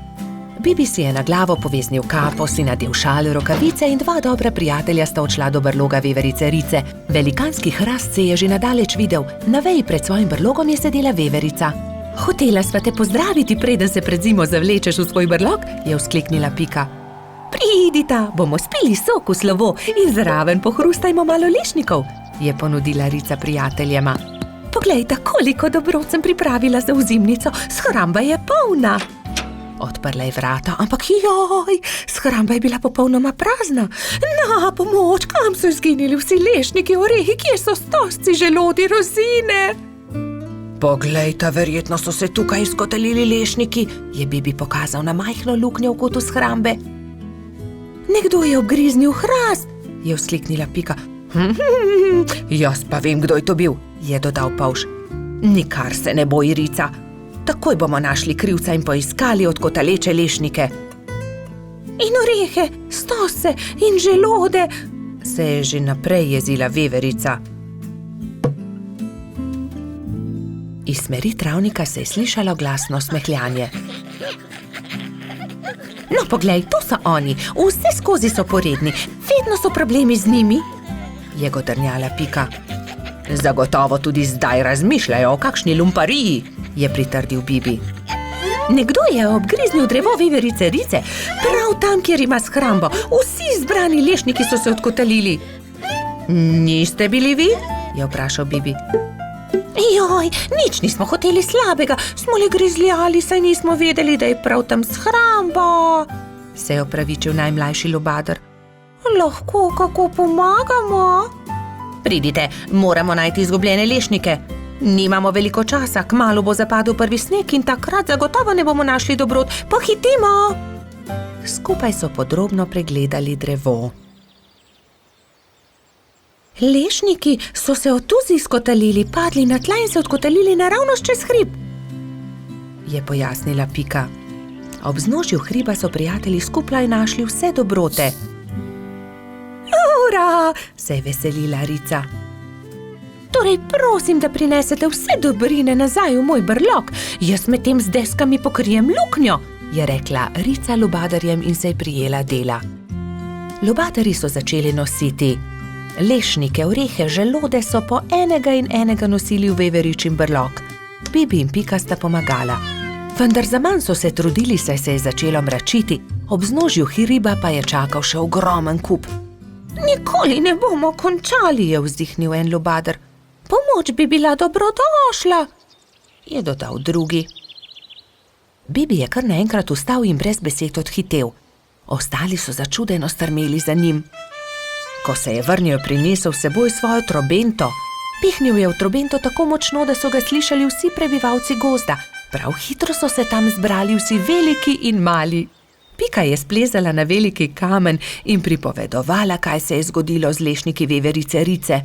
Bibi si je na glavo poveznil kapo, si nadel šal, rokavice in dva dobra prijatelja sta odšla do brloga veverice Rice. Velikanski hrast se je že nadaleč videl, na veji pred svojim brlogom je sedela veverica. Hotela sva te pozdraviti, preden se pred zimo zavlečeš v svoj brlog, je vzkliknila Pika. Pridita, bomo spili sok v slovo in zraven pohrustajmo malo lešnikov, je ponudila Rica prijateljema. Poglejta, koliko dobrot sem pripravila za ozimnico, shramba je polna. Odprla je vrata, ampak joj, shramba je bila popolnoma prazna. Na pomoč, kam so izginili vsi lešniki, orehi, kje so stosci, želodi, rozine? Poglejta, verjetno so se tukaj izkotalili lešniki, je Bibi pokazal na majhno luknjo v kotu shrambe. Nekdo je obgriznil hrast, je vzkliknila Pika. Jaz pa vem, kdo je to bil, je dodal polž. Nikar se ne boj, Rica. Takoj bomo našli krivca in poiskali odkotaleče lešnike. In orehe, stose in želode, se je že naprej jezila veverica. Iz smeri travnika se je slišalo glasno smehljanje. No, poglej, to so oni, vse skozi so poredni, vedno so problemi z njimi, je godrnjala Pika. Zagotovo tudi zdaj razmišljajo o kakšni lumpariji, je pritrdil Bibi. Nekdo je obgriznil drevo veverice Rice, prav tam, kjer ima shrambo. Vsi zbrani lešniki so se odkotalili. Niste bili vi? Je vprašal Bibi. Joj, nič nismo hoteli slabega, smo le grizljali, saj nismo vedeli, da je prav tam shramba, se je opravičil najmlajši lubadar. Lahko kako pomagamo? Pridite, moramo najti izgubljene lešnike. Nimamo veliko časa, kmalu bo zapadel prvi sneg in takrat zagotovo ne bomo našli dobrot. Pohitimo! Skupaj so podrobno pregledali drevo. Lešniki so se od tuzi skotalili, padli na tla in se odkotalili naravnost čez hrib, je pojasnila Pika. Ob vznožju hriba so prijatelji skupaj našli vse dobrote. Ura, se je veselila Rica. Torej prosim, da prinesete vse dobrine nazaj v moj brlog, jaz med tem z deskami pokrijem luknjo, je rekla Rica lubadarjem in se je prijela dela. Lubadarji so začeli nositi lešnike, orehe, želode so po enega in enega nosili v veveričin brlog. Bibi in Pika sta pomagala. Vendar zaman so se trudili, saj se je začelo mračiti, ob vznožju hriba pa je čakal še ogromen kup. Nikoli ne bomo končali, je vzdihnil en lubadar. Pomoč bi bila dobrodošla, je dodal drugi. Bibi je kar naenkrat vstal in brez besed odhitel. Ostali so začudeno strmeli za njim. Ko se je vrnil, prinesel s seboj svojo trobento. Pihnil je v trobento tako močno, da so ga slišali vsi prebivalci gozda. Prav hitro so se tam zbrali vsi veliki in mali. Pika je splezala na veliki kamen in pripovedovala, kaj se je zgodilo z lešniki veverice Rice.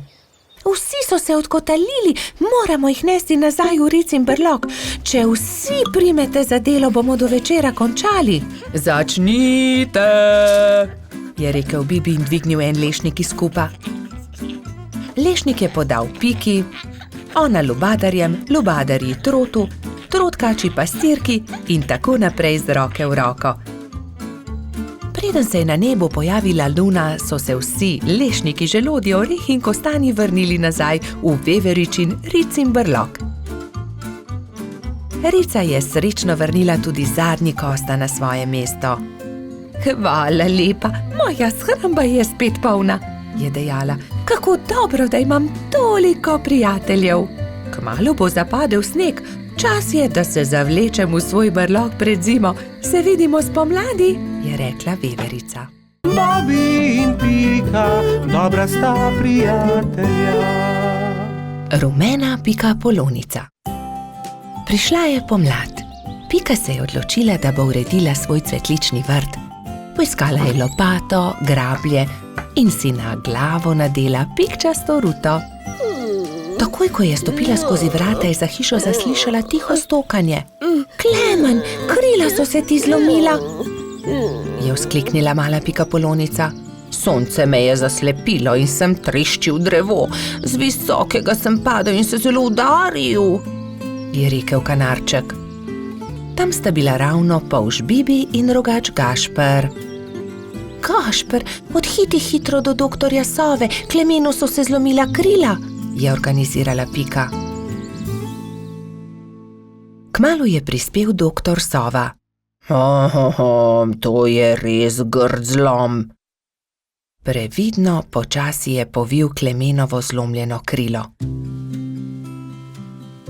Vsi so se odkotalili, moramo jih nesti nazaj v Ricin brlog. Če vsi primete za delo, bomo do večera končali. Začnite, je rekel Bibi in dvignil en lešnik iz kupa. Lešnik je podal Piki, ona lubadarjem, lubadarji trotu, trotkači pastirki in tako naprej z roke v roko. Preden se je na nebu pojavila luna, so se vsi lešniki, želodje, orehi in kostanji vrnili nazaj v veveričin Ricin brlog. Rica je srečno vrnila tudi zadnji kosta na svoje mesto. Hvala lepa, moja shramba je spet polna, je dejala. Kako dobro, da imam toliko prijateljev. Kmalu bo zapadel sneg, čas je, da se zavlečem v svoj brlog pred zimo. Se vidimo spomladi, je rekla veverica. Bobi in Pika, dobra sta prijatelja. Rumena pikapolonica. Prišla je pomlad. Pika se je odločila, da bo uredila svoj cvetlični vrt. Poiskala je lopato, grablje in si na glavo nadela pikčasto ruto. Takoj, ko je stopila skozi vrata, je za hišo zaslišala tiho stokanje. Klemen, krila so se ti zlomila, je vzkliknila mala pikapolonica. Sonce me je zaslepilo in sem treščil drevo. Z visokega sem padel in se zelo udaril, je rekel kanarček. Tam sta bila ravno polž Bibi in rogač Gašper. Gašper, odhiti hitro do doktorja Sove, Klemenu so se zlomila krila, je organizirala Pika. Kmalu je prispel doktor Sova. To je res grd zlom. Previdno počasi je povil Klemenovo zlomljeno krilo.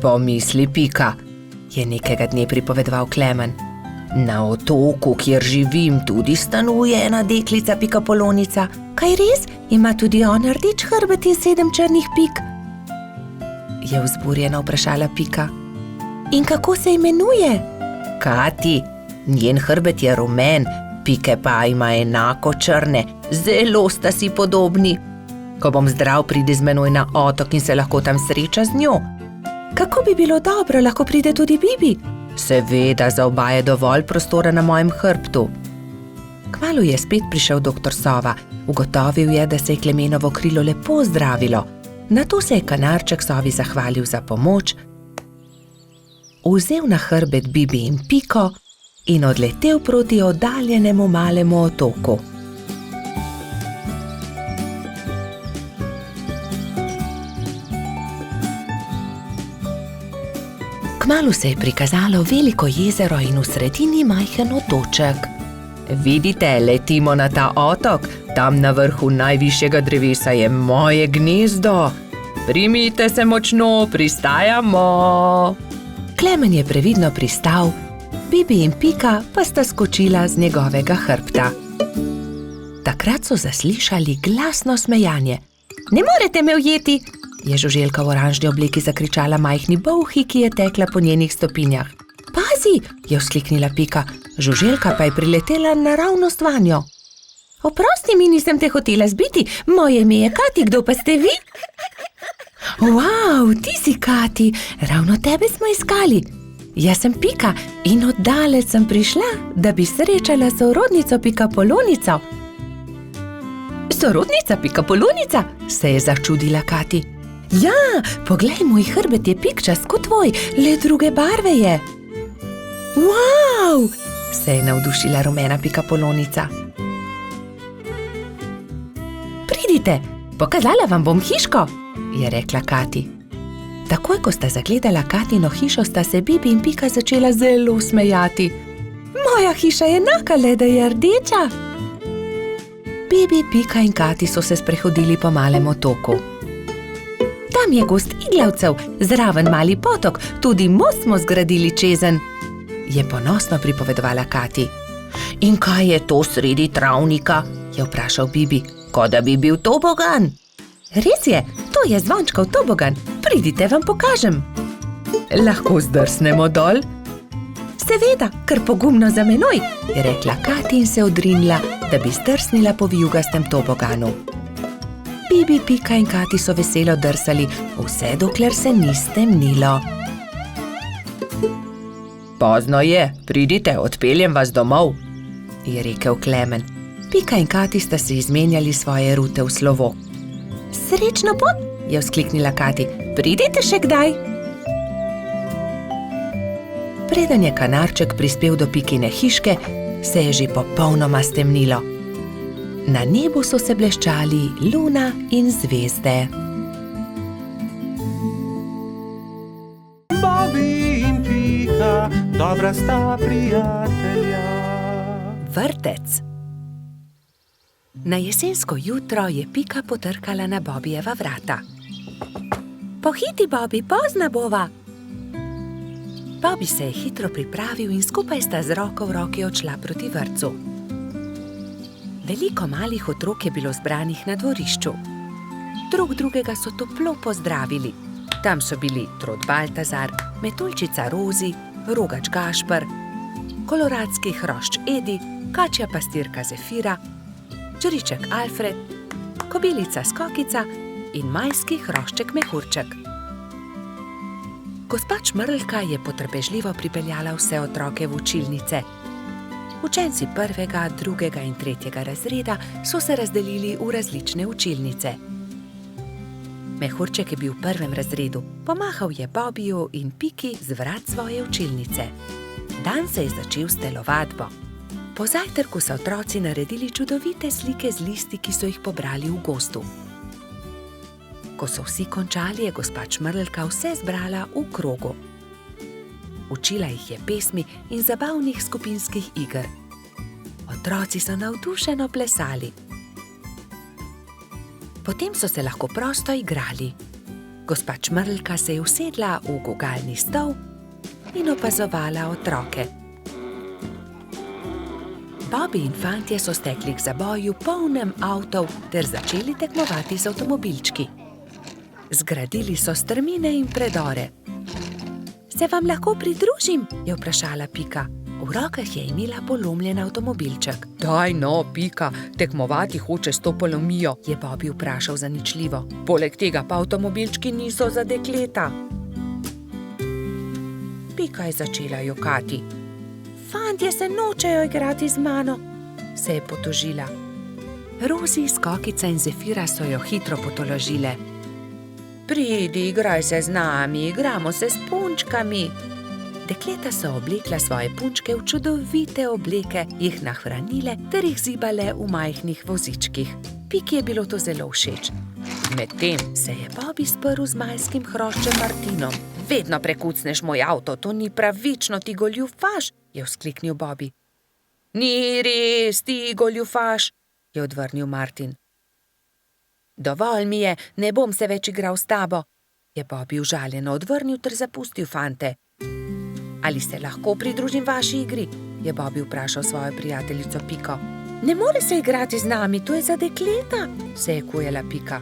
Pomisli, Pika, je nekega dne pripovedoval Klemen. Na otoku, kjer živim, tudi stanuje ena deklica pikapolonica. Kaj res? Ima tudi ona rdeč hrbet in 7 črnih pik? Je vzburjeno vprašala Pika. In kako se imenuje? Kati, njen hrbet je rumen, pike pa ima enako črne, zelo sta si podobni. Ko bom zdrav, pridi z menoj na otok in se lahko tam sreča z njo. Kako bi bilo dobro, lahko pride tudi Bibi? Seveda, za oba je dovolj prostora na mojem hrbtu. Kmalu je spet prišel doktor Sova. Ugotovil je, da se je Klemenovo krilo lepo zdravilo. Nato se je kanarček Sovi zahvalil za pomoč, vzel na hrbet Bibi in Piko in odletel proti oddaljenemu malemu otoku. Kmalu se je prikazalo veliko jezero in v sredini majhen otoček. Vidite, letimo na ta otok, tam na vrhu najvišjega drevesa je moje gnezdo. Primite se močno, pristajamo. Klemen je previdno pristal, Bibi in Pika pa sta skočila z njegovega hrbta. Takrat so zaslišali glasno smejanje. Ne morete me ujeti, je žuželka v oranžni obleki zakričala majhni bolhi, ki je tekla po njenih stopinjah. Pazi, je vzkliknila Pika, žuželka pa je priletela naravnost vanjo. Oprosti mi, nisem te hotela zbiti. Moje ime je Kati, kdo pa ste vi? Wow, ti si Kati, ravno tebe smo iskali. Jaz sem Pika in oddaleč sem prišla, da bi srečala sorodnico Pikapolonico. Sorodnica Pikapolonica? Se je začudila Kati. Ja, poglej, moj hrbet je pikčast kot tvoj, le druge barve je. Wow, se je navdušila rumena Pikapolonica. Pridite, pokazala vam bom hiško, je rekla Kati. Takoj, ko sta zagledala Katino hišo, sta se Bibi in Pika začela zelo smejati. Moja hiša je enaka, le da je rdeča. Bibi, Pika in Kati so se sprehodili po malem otoku. Tam je gozd iglavcev, zraven mali potok, tudi most smo zgradili čezenj, je ponosno pripovedovala Kati. In kaj je to sredi travnika? Je vprašal Bibi. Kot da bi bil tobogan. Res je, to je zvončkov tobogan. Pridite, vam pokažem. Lahko zdrsnemo dol? Seveda, kar pogumno za menoj, je rekla Kati in se odrinila, da bi zdrsnila po vijugastem toboganu. Bibi, Pika in Kati so veselo drsali, vse dokler se ni stemnilo. Pozno je, pridite, odpeljem vas domov, je rekel Klemen. Pika in Kati sta se izmenjali svoje rute v slovo. Srečno pot, je vzkliknila Kati. Pridite še kdaj? Preden je kanarček prispel do Pikine hiške, se je že popolnoma stemnilo. Na nebu so se bleščali luna in zvezde. Bobby in Pika, dobra sta prijatelja. Vrtec. Na jesensko jutro je Pika potrkala na Bobijeva vrata. Pohiti, Bobby, pozna bova. Bobby se je hitro pripravil in skupaj sta z roko v roki odšla proti vrtcu. Veliko malih otrok je bilo zbranih na dvorišču. Drug drugega so toplo pozdravili. Tam so bili Trod Baltazar, Metuljčica Rozi, Rogač Gašper, koloradski hrošč Edi, kačja pastirka Zefira, čriček Alfred, kobilica Skokica in majski hrošček Mehurček. Gospa Čmrlka je potrpežljivo pripeljala vse otroke v učilnice. Učenci 1., 2. in 3. razreda so se razdelili v različne učilnice. Mehurček je bil v 1. razredu, pomahal je Bobiju in Piki z vrat svoje učilnice. Dan se je začel s telovadbo. Po zajtrku so otroci naredili čudovite slike z listi, ki so jih pobrali v gozdu. Ko so vsi končali, je gospa Čmrlka vse zbrala v krogu. Učila jih je pesmi in zabavnih skupinskih iger. Otroci so navdušeno plesali. Potem so se lahko prosto igrali. Gospa Čmrlka se je usedla v gugalni stol in opazovala otroke. Bobby in fantje so stekli k zaboju polnem avtov ter začeli tekmovati z avtomobilčki. Zgradili so strmine in predore. Se vam lahko pridružim? Je vprašala Pika. V rokah je imela polomljen avtomobilček. Daj no, Pika, tekmovati hoče s to polomijo, je Bobby vprašal zaničljivo. Poleg tega pa avtomobilčki niso za dekleta. Pika je začela jokati. Fantje se nočejo igrati z mano, se je potožila. Rozi, Skokica in Zefira so jo hitro potolažile. Pridi, igraj se z nami, igramo se s punčkami. Dekleta so oblekla svoje punčke v čudovite obleke, jih nahranile ter jih zibale v majhnih vozičkih. Piki je bilo to zelo všeč. Medtem se je Bobby sprl z majskim hroščem Martinom. Vedno prekucneš moj avto, to ni pravično, ti goljufaš, je vzkliknil Bobby. Ni res, ti goljufaš, je odvrnil Martin. Dovolj mi je, ne bom se več igral s tabo, je Bobby užaljeno odvrnil ter zapustil fante. Ali se lahko pridružim vaši igri? Je Bobby vprašal svojo prijateljico Piko. Ne more se igrati z nami, to je za dekleta, se je kujala Pika.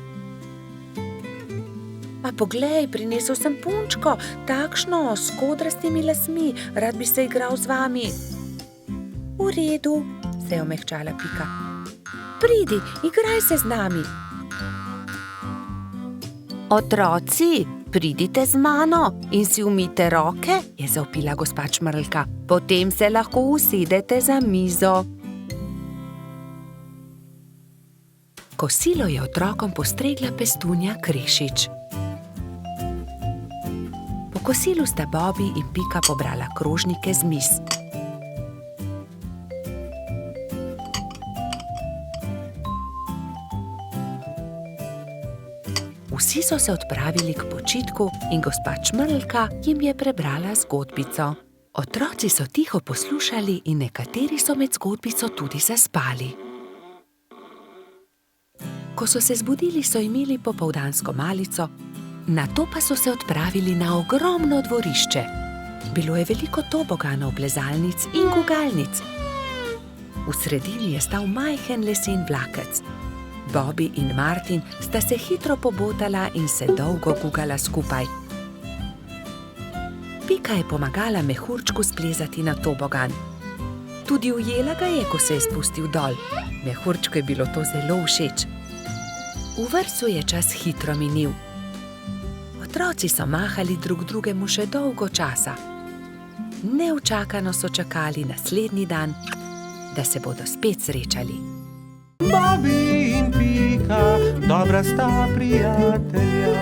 A poglej, prinesel sem punčko, takšno, s kodrastimi lasmi, rad bi se igral z vami. V redu, se je omehčala Pika. pridi, igraj se z nami. Otroci, pridite z mano in si umijte roke, je zavpila gospa Čmrlka. Potem se lahko usedete za mizo. Kosilo je otrokom postregla pestunja Krešič. Po kosilu sta Bobi in Pika pobrala krožnike z miz. Vsi so se odpravili k počitku in gospa Čmrlka jim je prebrala zgodbico. Otroci so tiho poslušali in nekateri so med zgodbico tudi zaspali. Ko so se zbudili, so imeli popoldansko malico, nato pa so se odpravili na ogromno dvorišče. Bilo je veliko toboganov, plezalnic in gugalnic. V sredini je stal majhen lesen vlakec. Bobi in Martin sta se hitro pobotala in se dolgo gugala skupaj. Pika je pomagala mehurčku splezati na tobogan. Tudi ujela ga je, ko se je spustil dol. Mehurčku je bilo to zelo všeč. V vrtcu je čas hitro minil. Otroci so mahali drug drugemu še dolgo časa. Neučakano so čakali naslednji dan, da se bodo spet srečali. Bobi in Pika, dobra sta prijatelja.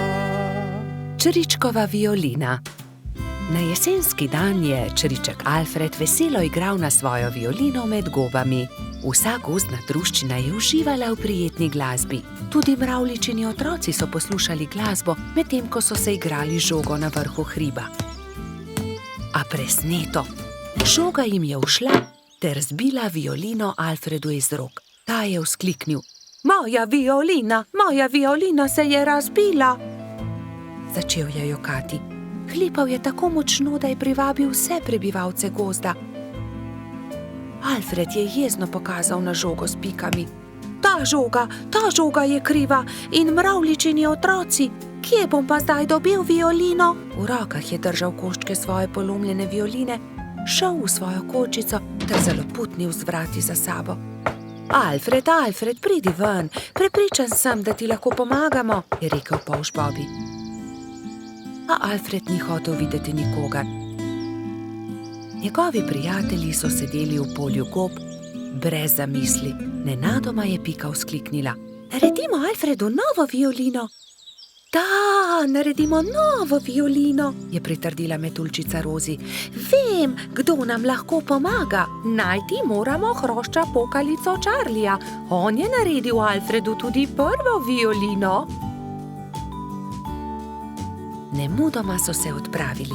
Čričkova violina. Na jesenski dan je čriček Alfred veselo igral na svojo violino med gobami. Vsa gozdna druščina je uživala v prijetni glasbi. Tudi mravljičini otroci so poslušali glasbo, medtem ko so se igrali žogo na vrhu hriba. A presneto, žoga jim je ušla ter zbila violino Alfredu iz rok. Ta je vzkliknil: moja violina se je razbila! Začel je jokati. Hlipal je tako močno, da je privabil vse prebivalce gozda. Alfred je jezno pokazal na žogo s pikami. Ta žoga je kriva in mravljičini otroci, kje bom pa zdaj dobil violino? V rokah je držal koščke svoje polomljene violine, šel v svojo kočico ter zaloputnil z vrati za sabo. Alfred, pridi ven, prepričan sem, da ti lahko pomagamo, je rekel polž Bobi. A Alfred ni hotel videti nikogar. Njegovi prijatelji so sedeli v polju gob, brez zamisli. Nenadoma je Pika vzkliknila: naredimo Alfredu novo violino! Da, naredimo novo violino, je pritrdila metuljčica Rozi. Vem, kdo nam lahko pomaga. Najti moramo hrošča pokalico Charlija. On je naredil Alfredu tudi prvo violino. Nemudoma so se odpravili.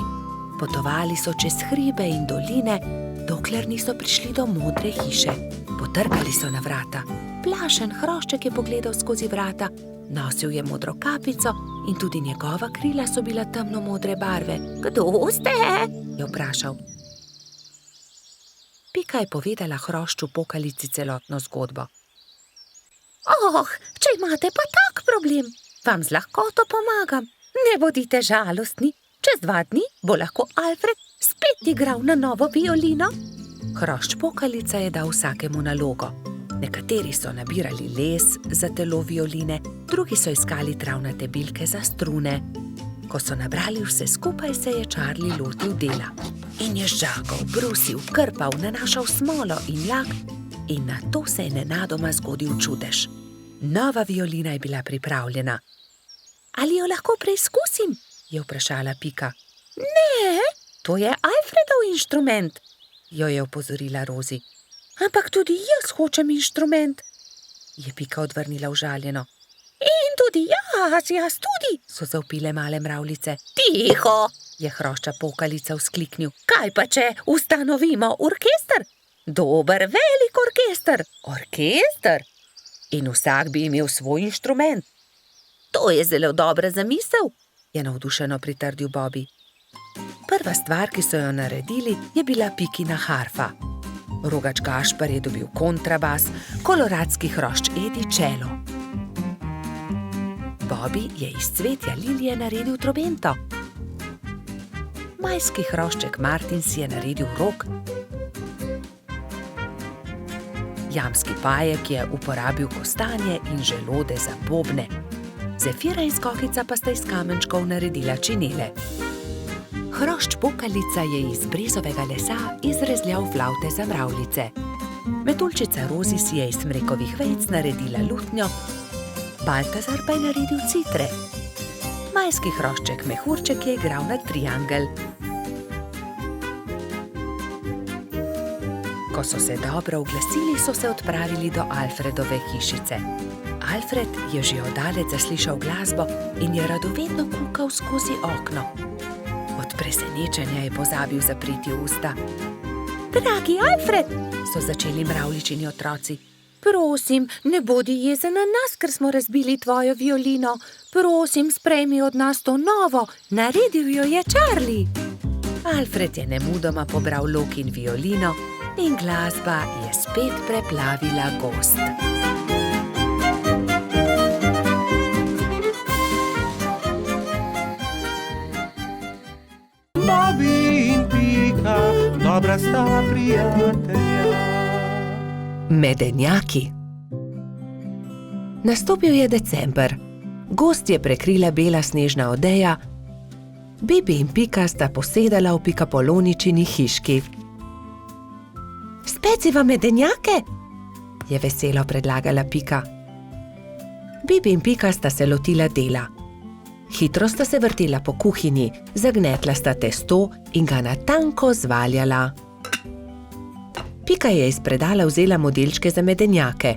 Potovali so čez hribe in doline, dokler niso prišli do modre hiše. Potrkali so na vrata. Plašen hrošček je pogledal skozi vrata. Nosil je modro kapico in tudi njegova krila so bila temno modre barve. Kdo ste? Je vprašal. Pika je povedala hrošču pokalici celotno zgodbo. Če imate pa tak problem, vam z lahkoto pomagam. Ne bodite žalostni, čez 2 dni bo lahko Alfred spet igral na novo violino. Hrošč pokalica je dal vsakemu nalogo. Nekateri so nabirali les za telo violine, drugi so iskali travnate bilke za strune. Ko so nabrali vse skupaj, se je Charlie lotil dela. In je žagal, brusil, krpal, nanašal smolo in lak in nato se je nenadoma zgodil čudež. Nova violina je bila pripravljena. Ali jo lahko preizkusim? Je vprašala Pika. Ne, to je Alfredov inštrument, jo je opozorila Rozi. Ampak tudi jaz hočem inštrument, je Pika odvrnila užaljeno. In tudi jaz tudi, so zavpile male mravljice. Tiho, je hrošča pokalica vzkliknil. Kaj pa če ustanovimo orkester? Dober, velik orkester. Orkester? In vsak bi imel svoj inštrument. To je zelo dobra zamisel, je navdušeno pritrdil Bobi. Prva stvar, ki so jo naredili, je bila Pikina harfa. Rogač Gašper je dobil kontrabas, koloradski hrošč Edi čelo. Bobi je iz cvetja lilije naredil trobento. Majski hrošček Martin si je naredil rog. Jamski pajek je uporabil kostanje in želode za bobne. Zefira in Skokica pa sta iz kamenčkov naredila činele. Hrošč Pokalica je iz brezovega lesa izrezljal flavte za mravljice. Metuljčica Rozi si je iz smrekovih vejic naredila lutnjo, Baltazar pa je naredil citre. Majski hrošček Mehurček je igral na triangel. Ko so se dobro oglasili, so se odpravili do Alfredove hišice. Alfred je že oddaleč zaslišal glasbo in je radovedno kukal skozi okno. Od presenečenja je pozabil zapreti usta. Dragi Alfred, so začeli mravljičini otroci. Prosim, ne bodi jezen na nas, ker smo razbili tvojo violino. Prosim, sprejmi od nas to novo, naredil jo je Charlie. Alfred je nemudoma pobral lok in violino in glasba je spet preplavila gozd. Bobby in Pika, dobra sta prijatelja. Medenjaki. Nastopil je december. Gozd je prekrila bela snežna odeja. Bibi in Pika sta posedala v Pikapoloničini hiški. Speciva medenjake? Je veselo predlagala Pika. Bibi in Pika sta se lotila dela. Hitro sta se vrtela po kuhinji, zagnetla sta testo in ga na tanko zvaljala. Pika je iz predala vzela modelčke za medenjake.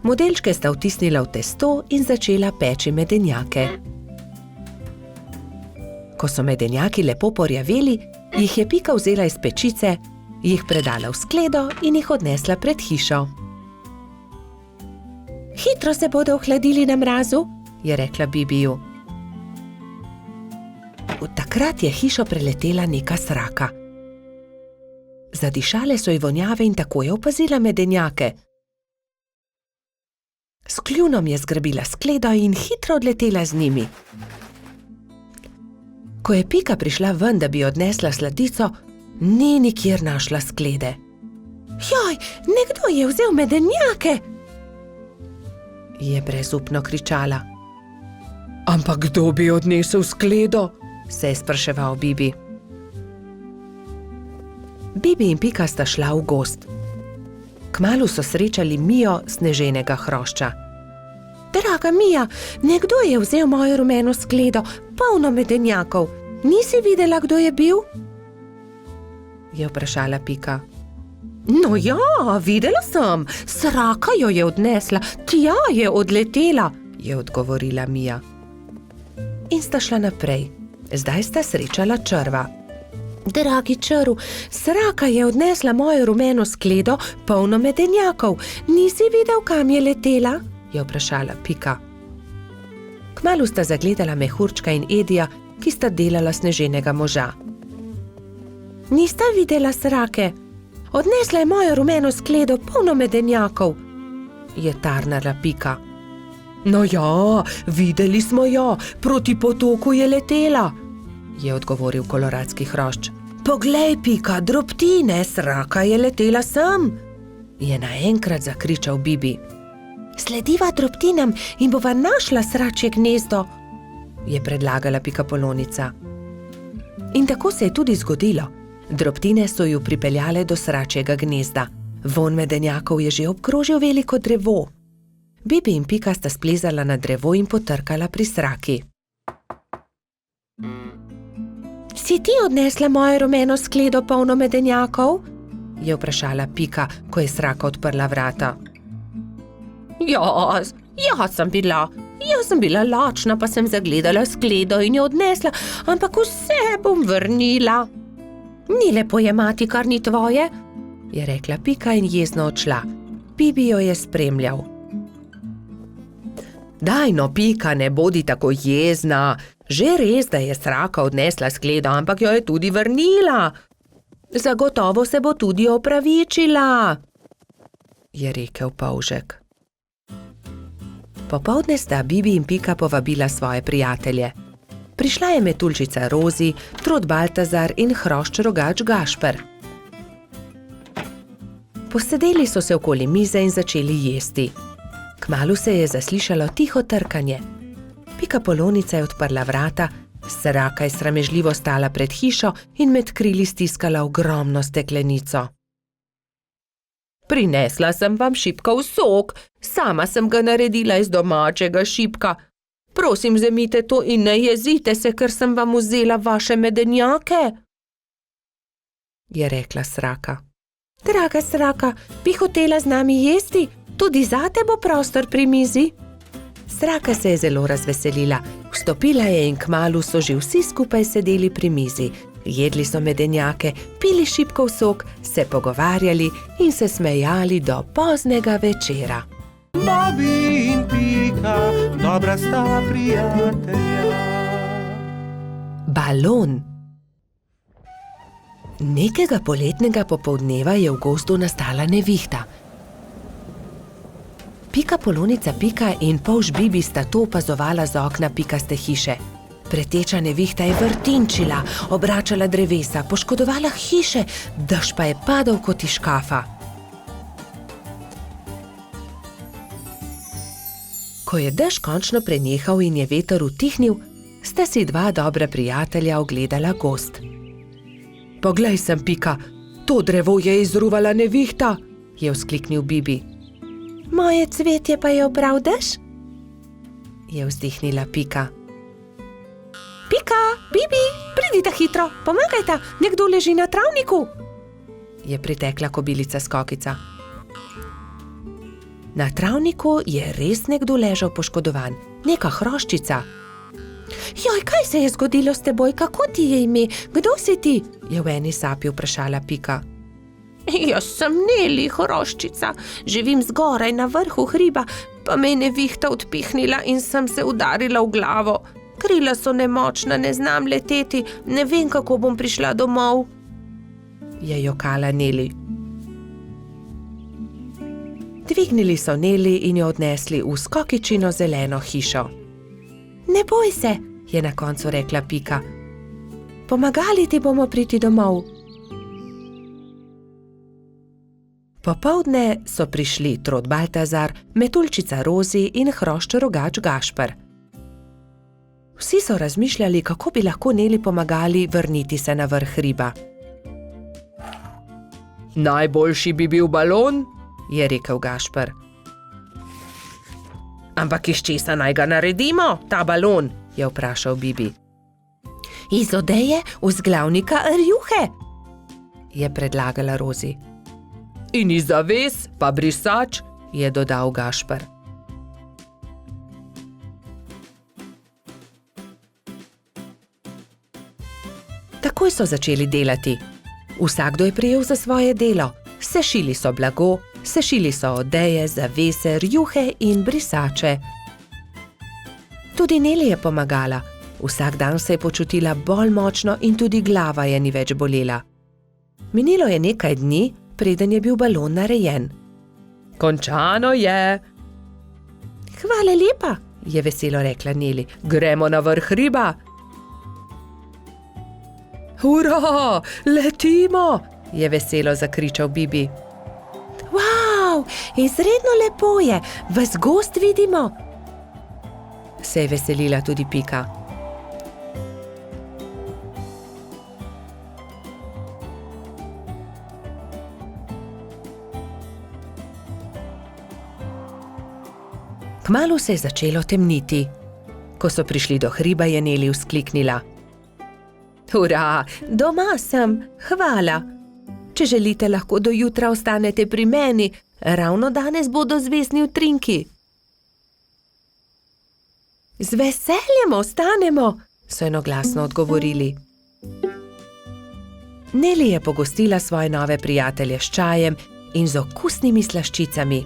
Modelčke sta vtisnila v testo in začela peči medenjake. Ko so medenjaki lepo porjaveli, jih je Pika vzela iz pečice, jih predala v skledo in jih odnesla pred hišo. Hitro se bodo ohladili na mrazu, je rekla Bibiju. Od takrat je hišo preletela neka sraka. Zadišale so ji vonjave in tako je opazila medenjake. S kljunom je zgrabila skledo in hitro odletela z njimi. Ko je Pika prišla ven, da bi odnesla sladico, ni nikjer našla sklede. Joj, nekdo je vzel medenjake! Je brezupno kričala. Ampak kdo bi odnesel skledo? Se je spraševal Bibi. Bibi in Pika sta šla v gozd. Kmalu so srečali Mijo sneženega hrošča. Draga Mija, nekdo je vzel mojo rumeno skledo, polno medenjakov. Nisi videla, kdo je bil? Je vprašala Pika. No ja, videla sem, sraka jo je odnesla, tja je odletela, je odgovorila Mija. In sta šla naprej. Zdaj sta srečala Črva. Dragi Črv, sraka je odnesla mojo rumeno skledo, polno medenjakov. Nisi videl, kam je letela? Je vprašala Pika. Kmalu sta zagledala Mehurčka in Edija, ki sta delala sneženega moža. Nista videla srake? Odnesla je mojo rumeno skledo, polno medenjakov, je tarnala Pika. No ja, videli smo jo, proti potoku je letela, je odgovoril koloradski hrošč. Poglej, Pika, drobtine, sraka je letela sem, je naenkrat zakričal Bibi. Slediva drobtinam in bova našla sračje gnezdo, je predlagala Pikapolonica. In tako se je tudi zgodilo. Drobtine so ju pripeljale do sračjega gnezda. Vonj medenjakov je že obkrožil veliko drevo. Bibi in Pika sta splezala na drevo in potrkala pri sraki. Si ti odnesla mojo rumeno skledo, polno medenjakov? Je vprašala Pika, ko je sraka odprla vrata. Jaz sem bila lačna, pa sem zagledala skledo in jo odnesla, ampak vse bom vrnila. Ni lepo jemati, kar ni tvoje, je rekla Pika in jezno odšla. Bibi jo je spremljal. Daj no, Pika, ne bodi tako jezna. Že res, da je sraka odnesla skledo, ampak jo je tudi vrnila. Zagotovo se bo tudi opravičila, je rekel polžek. Popoldne sta Bibi in Pika povabila svoje prijatelje. Prišla je metuljčica Rozi, trod Baltazar in hrošč rogač Gašper. Posedeli so se okoli mize in začeli jesti. Kmalu se je zaslišalo tiho trkanje. Pikapolonica je odprla vrata, Sraka je sramežljivo stala pred hišo in med krili stiskala ogromno steklenico. Prinesla sem vam šipkov sok, sama sem ga naredila iz domačega šipka. Prosim, vzemite to in ne jezite se, ker sem vam vzela vaše medenjake, je rekla Sraka. Draga Sraka, bi hotela z nami jesti? Tudi zate bo prostor pri mizi. Sraka se je zelo razveselila. Vstopila je in kmalu so že vsi skupaj sedeli pri mizi. Jedli so medenjake, pili šipkov sok, se pogovarjali in se smejali do poznega večera. Bobby in Pika, dobra sta prijatelja. Balon. Nekega poletnega popoldneva je v gozdu nastala nevihta. Pikapolonica Pika in polž Bibi sta to opazovala z okna pikaste hiše. Preteča nevihta je vrtinčila, obračala drevesa, poškodovala hiše, dež pa je padal kot iz škafa. Ko je dež končno prenehal in je veter utihnil, sta si dva dobra prijatelja ogledala gozd. Poglej sem, Pika, to drevo je izruvala nevihta, je vzkliknil Bibi. Moje cvetje pa je obral dež? Je vzdihnila Pika. Pika, Bibi, pridite hitro, pomagajta, nekdo leži na travniku, je pritekla kobilica Skokica. Na travniku je res nekdo ležal poškodovan, neka hroščica. Joj, kaj se je zgodilo s teboj, kako ti je ime, kdo si ti? Je v eni sapi vprašala Pika. Jaz sem Neli, hroščica, živim zgoraj na vrhu hriba, pa me je nevihta odpihnila in sem se udarila v glavo. Krila so nemočna, ne znam leteti, ne vem, kako bom prišla domov, je jokala Neli. Dvignili so Neli in jo odnesli v Skokičino zeleno hišo. Ne boj se, je na koncu rekla Pika. Pomagali ti bomo priti domov. Popoldne so prišli Trod Baltazar, Metuljčica Rozi in hrošč rogač Gašper. Vsi so razmišljali, kako bi lahko Neli pomagali vrniti se na vrh hriba. Najboljši bi bil balon, je rekel Gašper. Ampak iz česa naj ga naredimo, ta balon, je vprašal Bibi. Iz odeje vzglavnika rjuhe, je predlagala Rozi. In iz zaves pa brisač, je dodal Gašper. Takoj so začeli delati. Vsakdo je prijel za svoje delo. Sešili so blago, sešili so odeje, zavese, rjuhe in brisače. Tudi Neli je pomagala. Vsak dan se je počutila bolj močno in tudi glava je ni več bolela. Minilo je nekaj dni, preden je bil balon narejen. Končano je. Hvala lepa, je veselo rekla Neli. Gremo na vrh hriba. Hurra, letimo, je veselo zakričal Bibi. Wow, izredno lepo je, ves gozd vidimo, se je veselila tudi Pika. Kmalu se je začelo temniti. Ko so prišli do hriba, je Neli vzkliknila. Hurra, doma sem, hvala. Če želite, lahko do jutra ostanete pri meni, ravno danes bodo zvezdni utrinki. Z veseljem ostanemo, so enoglasno odgovorili. Neli je pogostila svoje nove prijatelje s čajem in z okusnimi slaščicami.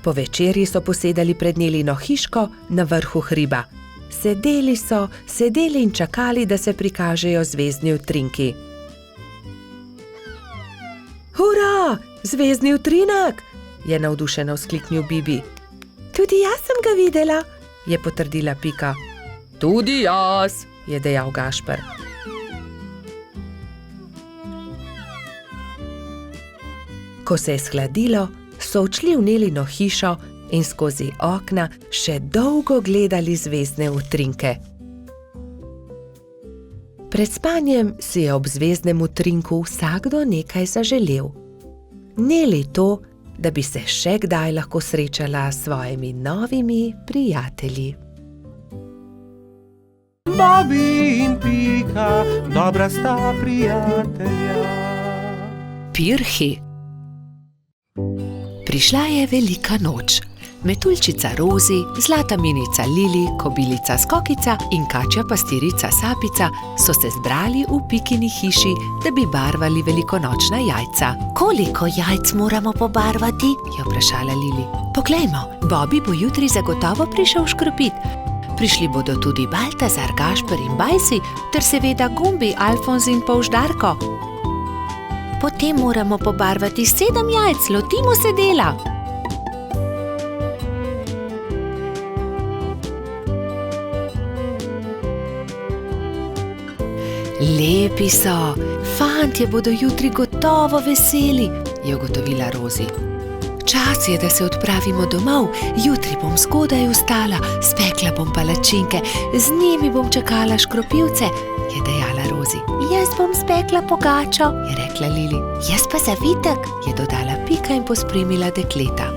Po večerji so posedali pred Nelino hiško na vrhu hriba. Sedeli in čakali, da se prikažejo zvezdni utrinki. Hurra, zvezdni utrinek, je navdušeno vzkliknil Bibi. Tudi jaz sem ga videla, je potrdila Pika. Tudi jaz, je dejal Gašper. Ko se je shladilo, so odšli v Nelino hišo in skozi okna še dolgo gledali zvezdne utrinke. Pred spanjem si je ob zvezdnem utrinku vsakdo nekaj zaželel. Neli to, da bi se še kdaj lahko srečala s svojimi novimi prijatelji. Bobby in Pika, dobra sta prijatelja. Pirhi. Prišla je velika noč. Metuljčica Rozi, zlata minica Lili, kobilica Skokica in kačja pastirica Sapica so se zbrali v Pikini hiši, da bi barvali velikonočna jajca. Koliko jajc moramo pobarvati? Je vprašala Lili. Poglejmo, Bobby bo jutri zagotovo prišel škropit. Prišli bodo tudi Baltazar, Gašper in Bajsi, ter seveda Gumbi, Alfonz in Polždarko. Potem moramo pobarvati 7 jajc, lotimo se dela. Lepi so, fantje bodo jutri gotovo veseli, je ugotovila Rozi. Čas je, da se odpravimo domov, jutri bom zgodaj vstala, spekla bom palačinke, z njimi bom čakala škropivce, je dejala Rozi. Jaz bom spekla pogačo, je rekla Lili. Jaz pa zavitek, je dodala Pika in pospremila dekleta.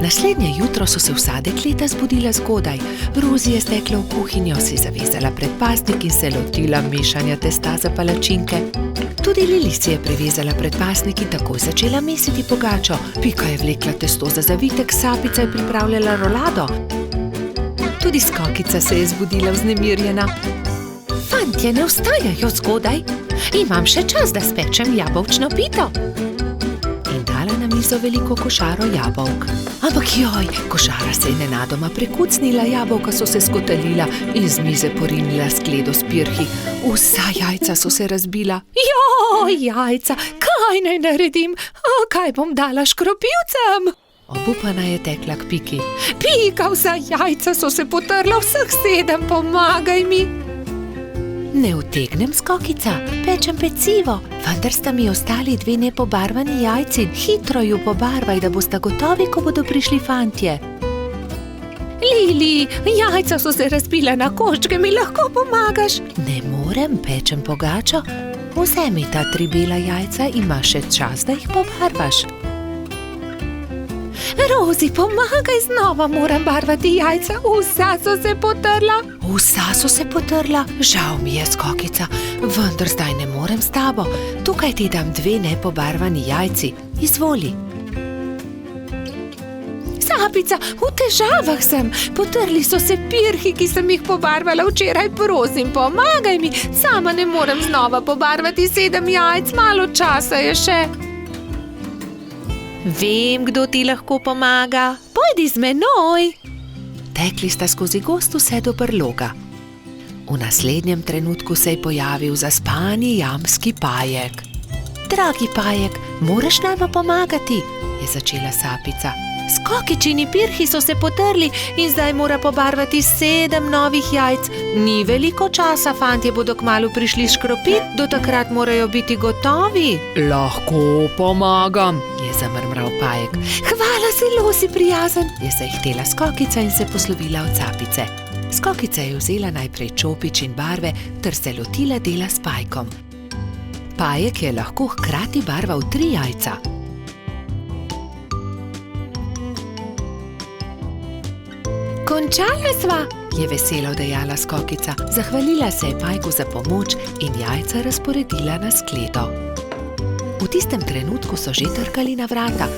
Naslednje jutro so se vsa dekleta zbudila zgodaj. Rozi je stekla v kuhinjo, si zavezala predpasnik in se lotila mešanja testa za palačinke. Tudi Lili si je prevezala predpasnik in takoj začela mesiti pogačo. Pika je vlekla testo za zavitek, Sapica je pripravljala rolado. Tudi Skokica se je zbudila vznemirjena. Fantje ne vstajajo zgodaj, imam še čas, da spečem jabolčno pito. In dala na mizo veliko košaro jabolk. Ampak joj, košara se je nenadoma prekucnila, jabolka so se skotalila in z mize porinila skledo s pirhi. Vsa jajca so se razbila. Joj, jajca, kaj naj naredim? Kaj bom dala škropivcem? Obupana je tekla k Piki. Pika, vsa jajca so se potrla, vseh 7, pomagaj mi. Ne utegnem, Skokica, pečem pecivo, vendar sta mi ostali 2 nepobarvani jajci. Hitro ju pobarvaj, da bosta gotovi, ko bodo prišli fantje. Lili, jajca so se razbila na koščke, mi lahko pomagaš? Ne morem, pečem pogačo. Vzemi ta 3 bela jajca, imaš še čas, da jih pobarvaš. Rozi, pomagaj, znova moram barvati jajca, vsa so se potrla. Vsa so se potrla? Žal mi je, Skokica, vendar zdaj ne morem s tabo. Tukaj ti dam 2 nepobarvani jajci, izvoli. Sapica, v težavah sem, potrli so se pirhi, ki sem jih pobarvala včeraj, prosim, pomagaj mi, sama ne morem znova pobarvati 7 jajc, malo časa je še. Vem, kdo ti lahko pomaga. Pojdi z menoj. Tekli sta skozi gozd vse do brloga. V naslednjem trenutku se je pojavil zaspani jamski Pajek. Dragi Pajek, moraš nama pomagati, je začela Sapica. Skokičini pirhi so se potrli in zdaj mora pobarvati 7 novih jajc. Ni veliko časa, fantje bodo kmalu prišli škropit, do takrat morajo biti gotovi. Lahko pomagam, je zamrmral Pajek. Hvala, zelo si prijazen, je zahtela Skokica in se poslovila od Sapice. Skokica je vzela najprej čopič in barve ter se lotila dela s Pajkom. Pajek je lahko hkrati barval 3 jajca. Končala sva, je veselo dejala Skokica. Zahvalila se je Pajku za pomoč in jajca razporedila na skledo. V tistem trenutku so že trkali na vrata.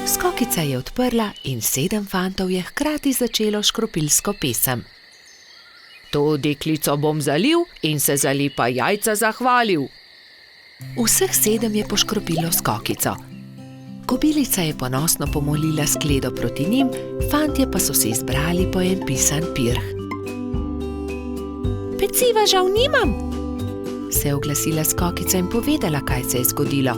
Skokica je odprla in 7 fantov je hkrati začelo škropilsko pesem. To deklico bom zalil in se za lepa jajca zahvalil. Vseh 7 je poškropilo Skokico. Kobilica je ponosno pomolila skledo proti njim, fantje pa so se izbrali po en pisan pirh. Peciva žal nimam, se je oglasila Skokica in povedala, kaj se je zgodilo.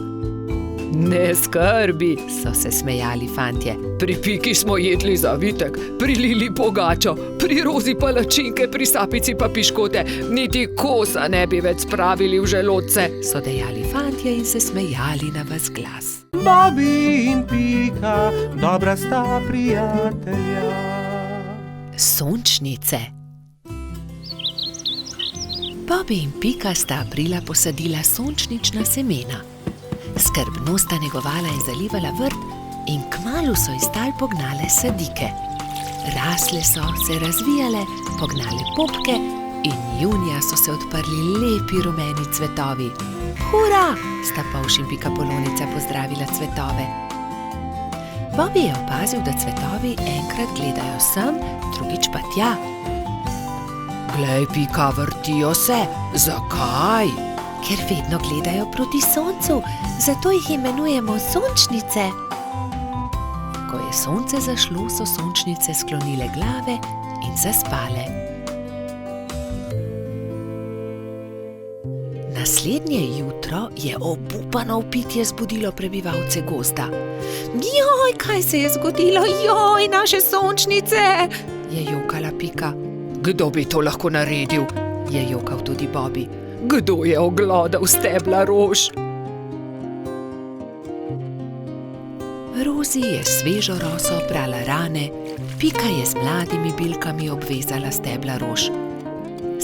Ne skrbi, so se smejali fantje. Pri Piki smo jedli zavitek, pri Lili pogačo, pri Rozi palačinke, pri Sapici pa piškote. Niti kosa ne bi več spravili v želodce, so dejali fantje in se smejali na ves glas. Bobby in Pika, dobra sta prijatelja. Sončnice. Bobby in Pika sta aprila posadila sončnična semena. Skrbno sta negovala in zalivala vrt in kmalu so iz tal pognale sadike. Rasle so, se razvijale, pognale popke in junija so se odprli lepi rumeni cvetovi. Hura! Sta Polž in Pikapolonica pozdravila cvetove. Bobby je opazil, da cvetovi enkrat gledajo sem, drugič pa tja. Glej, Pika, vrtijo se. Zakaj? Ker vedno gledajo proti soncu, zato jih imenujemo sončnice. Ko je sonce zašlo, so sončnice sklonile glave in zaspale. Naslednje jutro je obupano vpitje zbudilo prebivalce gozda. Joj, kaj se je zgodilo? Joj, naše sončnice! Je jokala Pika. Kdo bi to lahko naredil? Je jokal tudi Bobby. Kdo je oglodal stebla rož? Rozi je svežo roso prala rane, Pika je z mladimi bilkami obvezala stebla rož.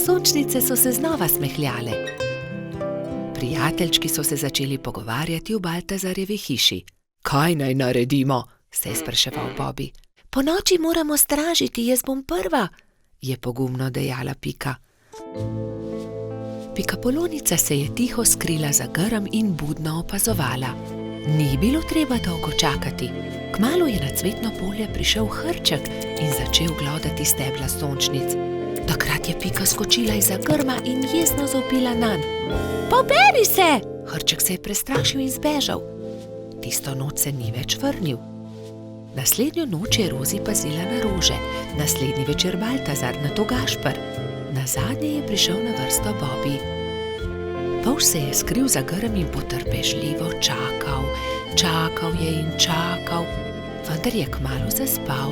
Sončnice so se znova smehljale. Prijateljčki so se začeli pogovarjati v Baltazarjevi hiši. Kaj naj naredimo? Se je spraševal Bobby. Ponoči moramo stražiti, jaz bom prva, je pogumno dejala Pika. Pikapolonica se je tiho skrila za grm in budno opazovala. Ni bilo treba dolgo čakati. Kmalu je na cvetno polje prišel Hrček in začel glodati stebla sončnic. Takrat je Pika skočila izza grma in jezno zavpila nanj. Poberi se! Hrček se je prestrašil in zbežal. Tisto noč se ni več vrnil. Naslednjo noč je Rozi pazila na rože, naslednji večer Baltazar, nato Gašper. Nazadnje je prišel na vrsto Bobby. Polž se je skril za grm in potrpežljivo čakal. Čakal je in čakal, vendar je kmalu zaspal.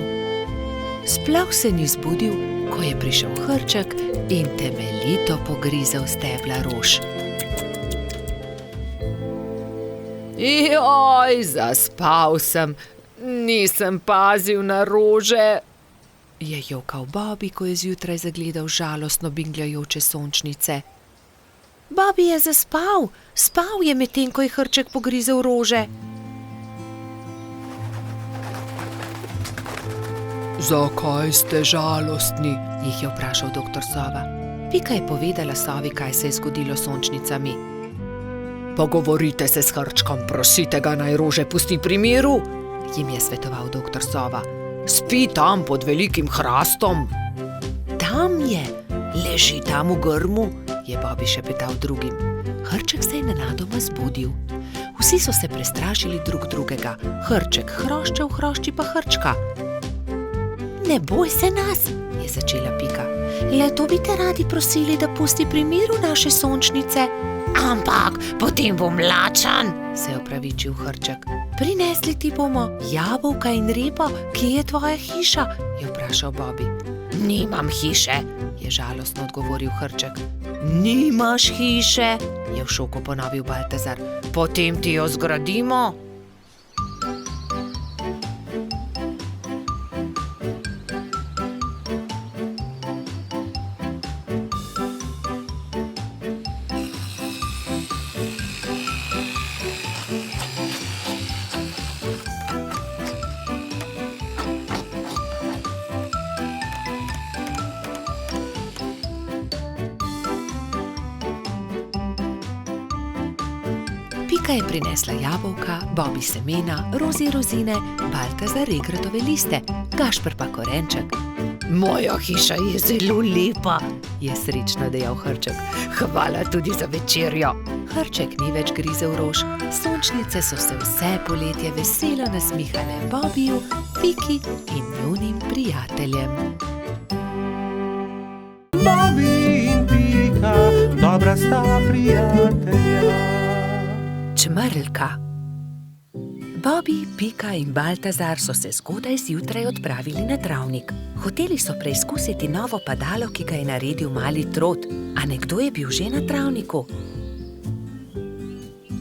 Sploh se ni zbudil, ko je prišel Hrček in temeljito pogrizel stebla rož. Joj, zaspal sem, nisem pazil na rože, je jokal Bobby, ko je zjutraj zagledal žalostno bingljajoče sončnice. Bobby je zaspal, spal je medtem, ko je Hrček pogrizel rože. Zakaj ste žalostni? Jih je vprašal doktor Sova. Pika je povedala Sovi, kaj se je zgodilo s sončnicami. Pogovorite se s Hrčkom, prosite ga, naj rože pusti pri miru, jim je svetoval doktor Sova. Spi tam pod velikim hrastom. Tam je, leži tam v grmu, je Bobby šepetal drugim. Hrček se je nenadoma zbudil. Vsi so se prestrašili drug drugega. Hrček hroščev, hrošči pa Hrčka. Ne boj se nas, je začela Pika. Le to bi te radi prosili, da pusti pri miru naše sončnice. Ampak potem bom lačen, se je opravičil Hrček. Prinesli ti bomo jabolka in repo, kje je tvoja hiša, je vprašal Bobby. Nimam hiše, je žalostno odgovoril Hrček. Nimaš hiše, je v šoku ponovil Baltazar. Potem ti jo zgradimo. Pika je prinesla jabolka, Bobby semena, Rozi rozine, Baltazar regratove liste, Gašper pa korenček. Moja hiša je zelo lepa, je srečno dejal Hrček. Hvala tudi za večerjo. Hrček ni več grizel rož, sončnice so se vse poletje veselo nasmihale Bobbyju, Piki in njunim prijateljem. Bobby in Pika, dobra sta prijatelja. Čmrlka. Bobby, Pika in Baltazar so se zgodaj zjutraj odpravili na travnik. Hoteli so preizkusiti novo padalo, ki ga je naredil mali Trot, a nekdo je bil že na travniku.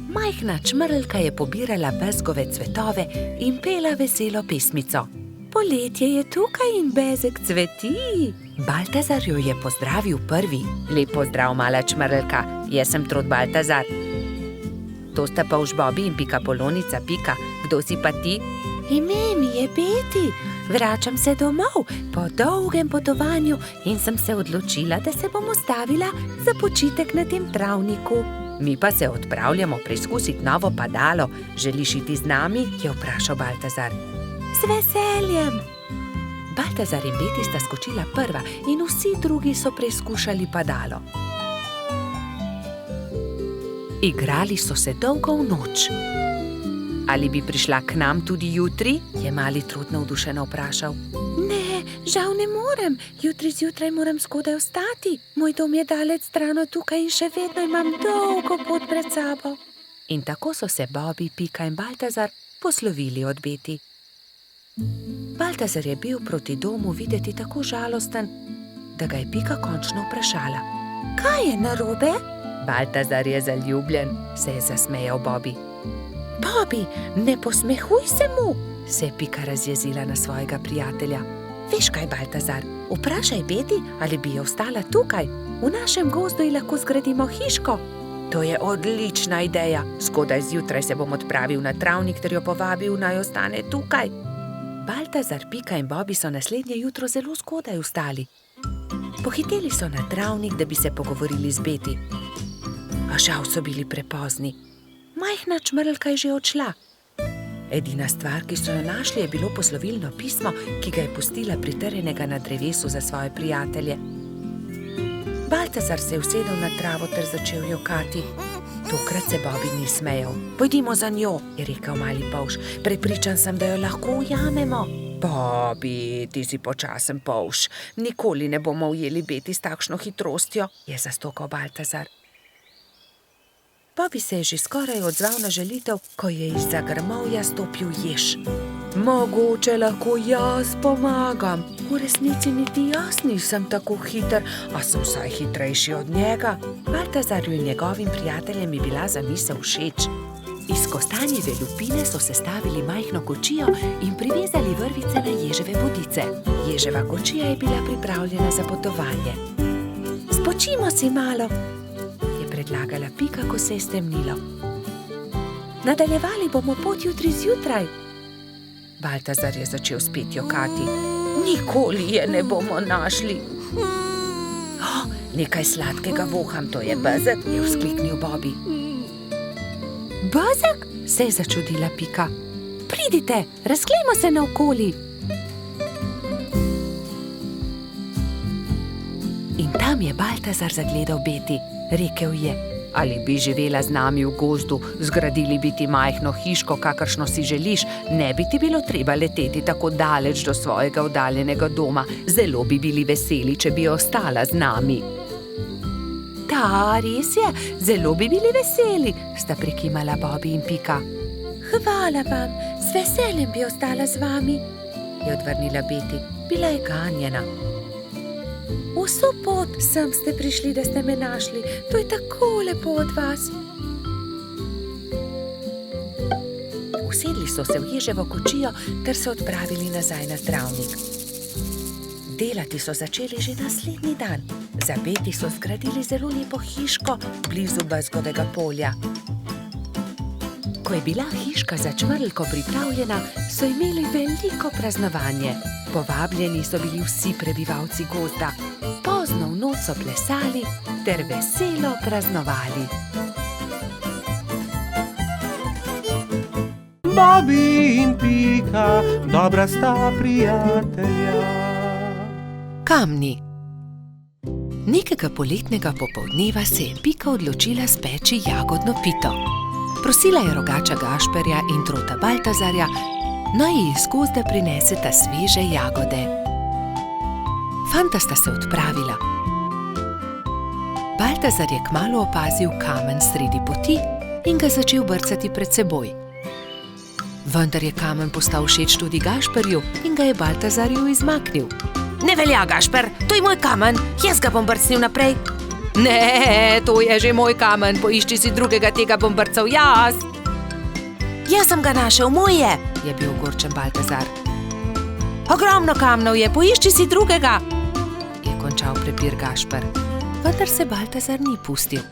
Majhna čmrlka je pobirala bezgove cvetove in pela veselo pesmico. Poletje je tukaj in bezeg cveti. Baltazar jo je pozdravil prvi. Lep pozdrav, mala čmrlka, jaz sem Trot Baltazar. To sta Polž Bobby in Pika Polonica Pika. Kdo si pa ti? Ime mi je Beti. Vračam se domov po dolgem potovanju in sem se odločila, da se bom ustavila za počitek na tem travniku. Mi pa se odpravljamo preizkusiti novo padalo. Želiš iti z nami? Je vprašal Baltazar. Z veseljem. Baltazar in Beti sta skočila prva in vsi drugi so preizkušali padalo. Igrali so se dolgo v noč. Ali bi prišla k nam tudi jutri? Je mali Trot navdušeno vprašal. Ne, žal ne morem. Jutri zjutraj moram zgodaj vstati. Moj dom je daleč stran od tukaj in še vedno imam dolgo pot pred sabo. In tako so se Bobby, Pika in Baltazar poslovili od Beti. Baltazar je bil proti domu videti tako žalosten, da ga je Pika končno vprašala. Kaj je narobe? Baltazar je zaljubljen, se je zasmejal Bobby. Bobby, ne posmehuj se mu, se je Pika razjezila na svojega prijatelja. Veš kaj, Baltazar, vprašaj Beti, ali bi jo ostala tukaj. V našem gozdu ji lahko zgradimo hiško. To je odlična ideja. Zgodaj zjutraj se bom odpravil na travnik ter jo povabil, naj ostane tukaj. Baltazar, Pika in Bobby so naslednje jutro zelo zgodaj vstali. Pohiteli so na travnik, da bi se pogovorili z Beti. A žal so bili prepozni. Majhna čmrlka je že odšla. Edina stvar, ki so jo našli, je bilo poslovilno pismo, ki ga je pustila pritrjenega na drevesu za svoje prijatelje. Baltazar se je usedel na travo ter začel jokati. Tokrat se Bobby ni smejal. Pojdimo za njo, je rekel mali polž. Prepričan sem, da jo lahko ujamemo. Bobby, ti si počasen polž. Nikoli ne bomo ujeli Beti s takšno hitrostjo, je zastokal Baltazar. Bobby se je že skoraj odzval na želitev, ko je izza grmovja stopil jež. Mogoče lahko jaz pomagam. V resnici niti jaz nisem tako hiter, a sem vsaj hitrejši od njega. Baltazarju in njegovim prijateljem je bila zamisel všeč. Iz kostanjeve lupine so sestavili majhno kočijo in privezali vrvice na ježeve bodice. Ježeva kočija je bila pripravljena za potovanje. Spočimo si malo, predlagala Pika, ko se je stemnilo. Nadaljevali bomo pot jutri zjutraj. Baltazar je začel spet jokati. Nikoli je ne bomo našli. Nekaj sladkega voham, to je bezeg, je vzkliknil Bobby. Bezeg? Se je začudila Pika. Pridite, razglejmo se naokoli. In tam je Baltazar zagledal Beti. Rekel je, ali bi živela z nami v gozdu, zgradili bi ti majhno hiško, kakršno si želiš, ne bi ti bilo treba leteti tako daleč do svojega oddaljenega doma. Zelo bi bili veseli, če bi ostala z nami. Da, res je, zelo bi bili veseli, sta prikimala Bobby in Pika. Hvala vam, z veseljem bi ostala z vami, je odvrnila Beti. Bila je ganjena. Vso pot sem ste prišli, da ste me našli. To je tako lepo od vas. Usedli so se v ježevo kočijo ter se odpravili nazaj na travnik. Delati so začeli že naslednji dan. Za Beti so zgradili zelo lepo hiško blizu bezgovega polja. Ko je bila hiška za čmrlko pripravljena, so imeli veliko praznovanje. Povabljeni so bili vsi prebivalci gozda. Pozno v noč so plesali ter veselo praznovali. Bobby in Pika, dobra sta prijatelja. Kamni. Nekega poletnega popoldneva se je Pika odločila speči jagodno pito. Prosila je rogača Gašperja in Trota Baltazarja, naj ji iz gozda prineseta sveže jagode. Fanta sta se odpravila. Baltazar je kmalu opazil kamen sredi poti in ga začel brcati pred seboj. Vendar je kamen postal všeč tudi Gašperju in ga je Baltazarju izmaknil. Ne velja, Gašper, to je moj kamen, jaz ga bom brcnil naprej. Ne, to je že moj kamen, poišči si drugega, tega bom brcal jaz. Jaz sem ga našel, moj je bil ogorčen Baltazar. Ogromno kamnov je, poišči si drugega, je končal prepir Gašper. Vendar se Baltazar ni pustil.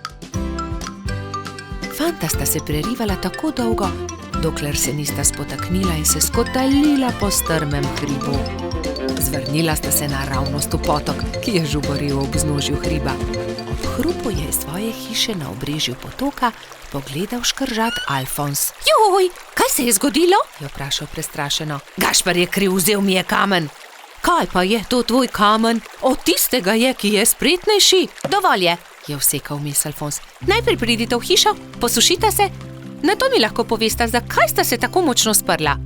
Fanta sta se prerivala tako dolgo, dokler se nista spotaknila in se skotalila po strmem hribu. Zvrnila sta se naravnost v potok, ki je žuboril ob vznožju hriba. Ob hrupu je iz svoje hiše na obrežju potoka pogledal škržat Alfons. Joj, kaj se je zgodilo? Je vprašal prestrašeno. Gašper je kriv, vzel mi je kamen. Kaj pa je to tvoj kamen? Od tistega je, ki je spretnejši. Dovolj je vsekal vmes Alfons. Najprej pridite v hišo, posušite se, nato mi lahko povesta, zakaj sta se tako močno sprla.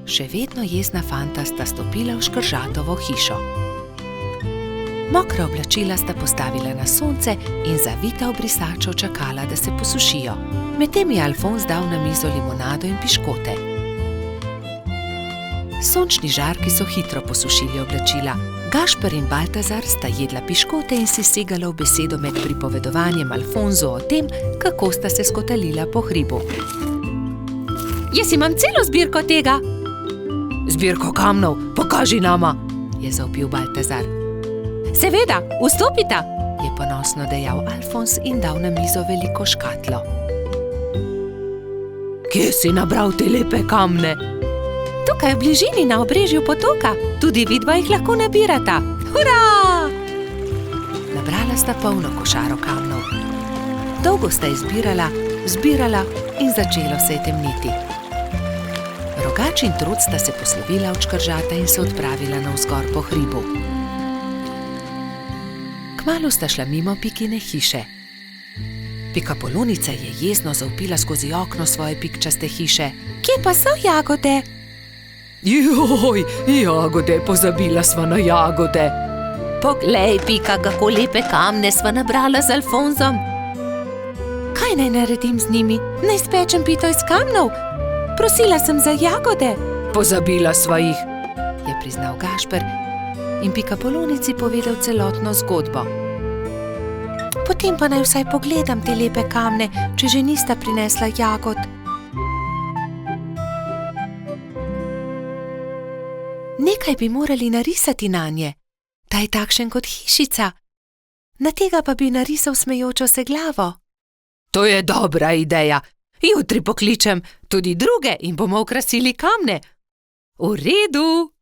Še vedno jezna fanta sta stopila v škržatovo hišo. Mokra oblačila sta postavila na sonce in zavita v brisačo čakala, da se posušijo. Medtem je Alfons dal na mizo limonado in piškote. Sončni žarki so hitro posušili oblačila. Gašper in Baltazar sta jedla piškote in si segala v besedo med pripovedovanjem Alfonzu o tem, kako sta se skotalila po hribu. Jaz imam celo zbirko tega. Zbirko kamnov, pokaži nama, je zavpil Baltazar. Seveda, vstopita, je ponosno dejal Alfons in dal na mizo veliko škatlo. Kje si nabral te lepe kamne? Tukaj v bližini na obrežju potoka, tudi vidva jih lahko nabirata. Hurra! Nabrala sta polno košaro kamnov. Dolgo sta izbirala, zbirala in začelo se je temniti. Rogač in Trud sta se poslovila od škržata in se odpravila navzgor po hribu. Kmalu sta šla mimo Pikine hiše. Pikapolonica je jezno zavpila skozi okno svoje pikčaste hiše. Kje pa so jagode? Joj, jagode, pozabila sva na jagode. Poglej, Pika, kako lepe kamne sva nabrala z Alfonsom. Kaj naj naredim z njimi? Naj spečem pito iz kamnov? Prosila sem za jagode. Pozabila sva jih, je priznal Gašper in Pikapolonici povedal celotno zgodbo. Potem pa naj vsaj pogledam te lepe kamne, če že nista prinesla jagod. Nekaj bi morali narisati nanje. Ta je takšen kot hišica. Na tega pa bi narisal smejočo se glavo. To je dobra ideja. Jutri pokličem tudi druge in bomo okrasili kamne. V redu.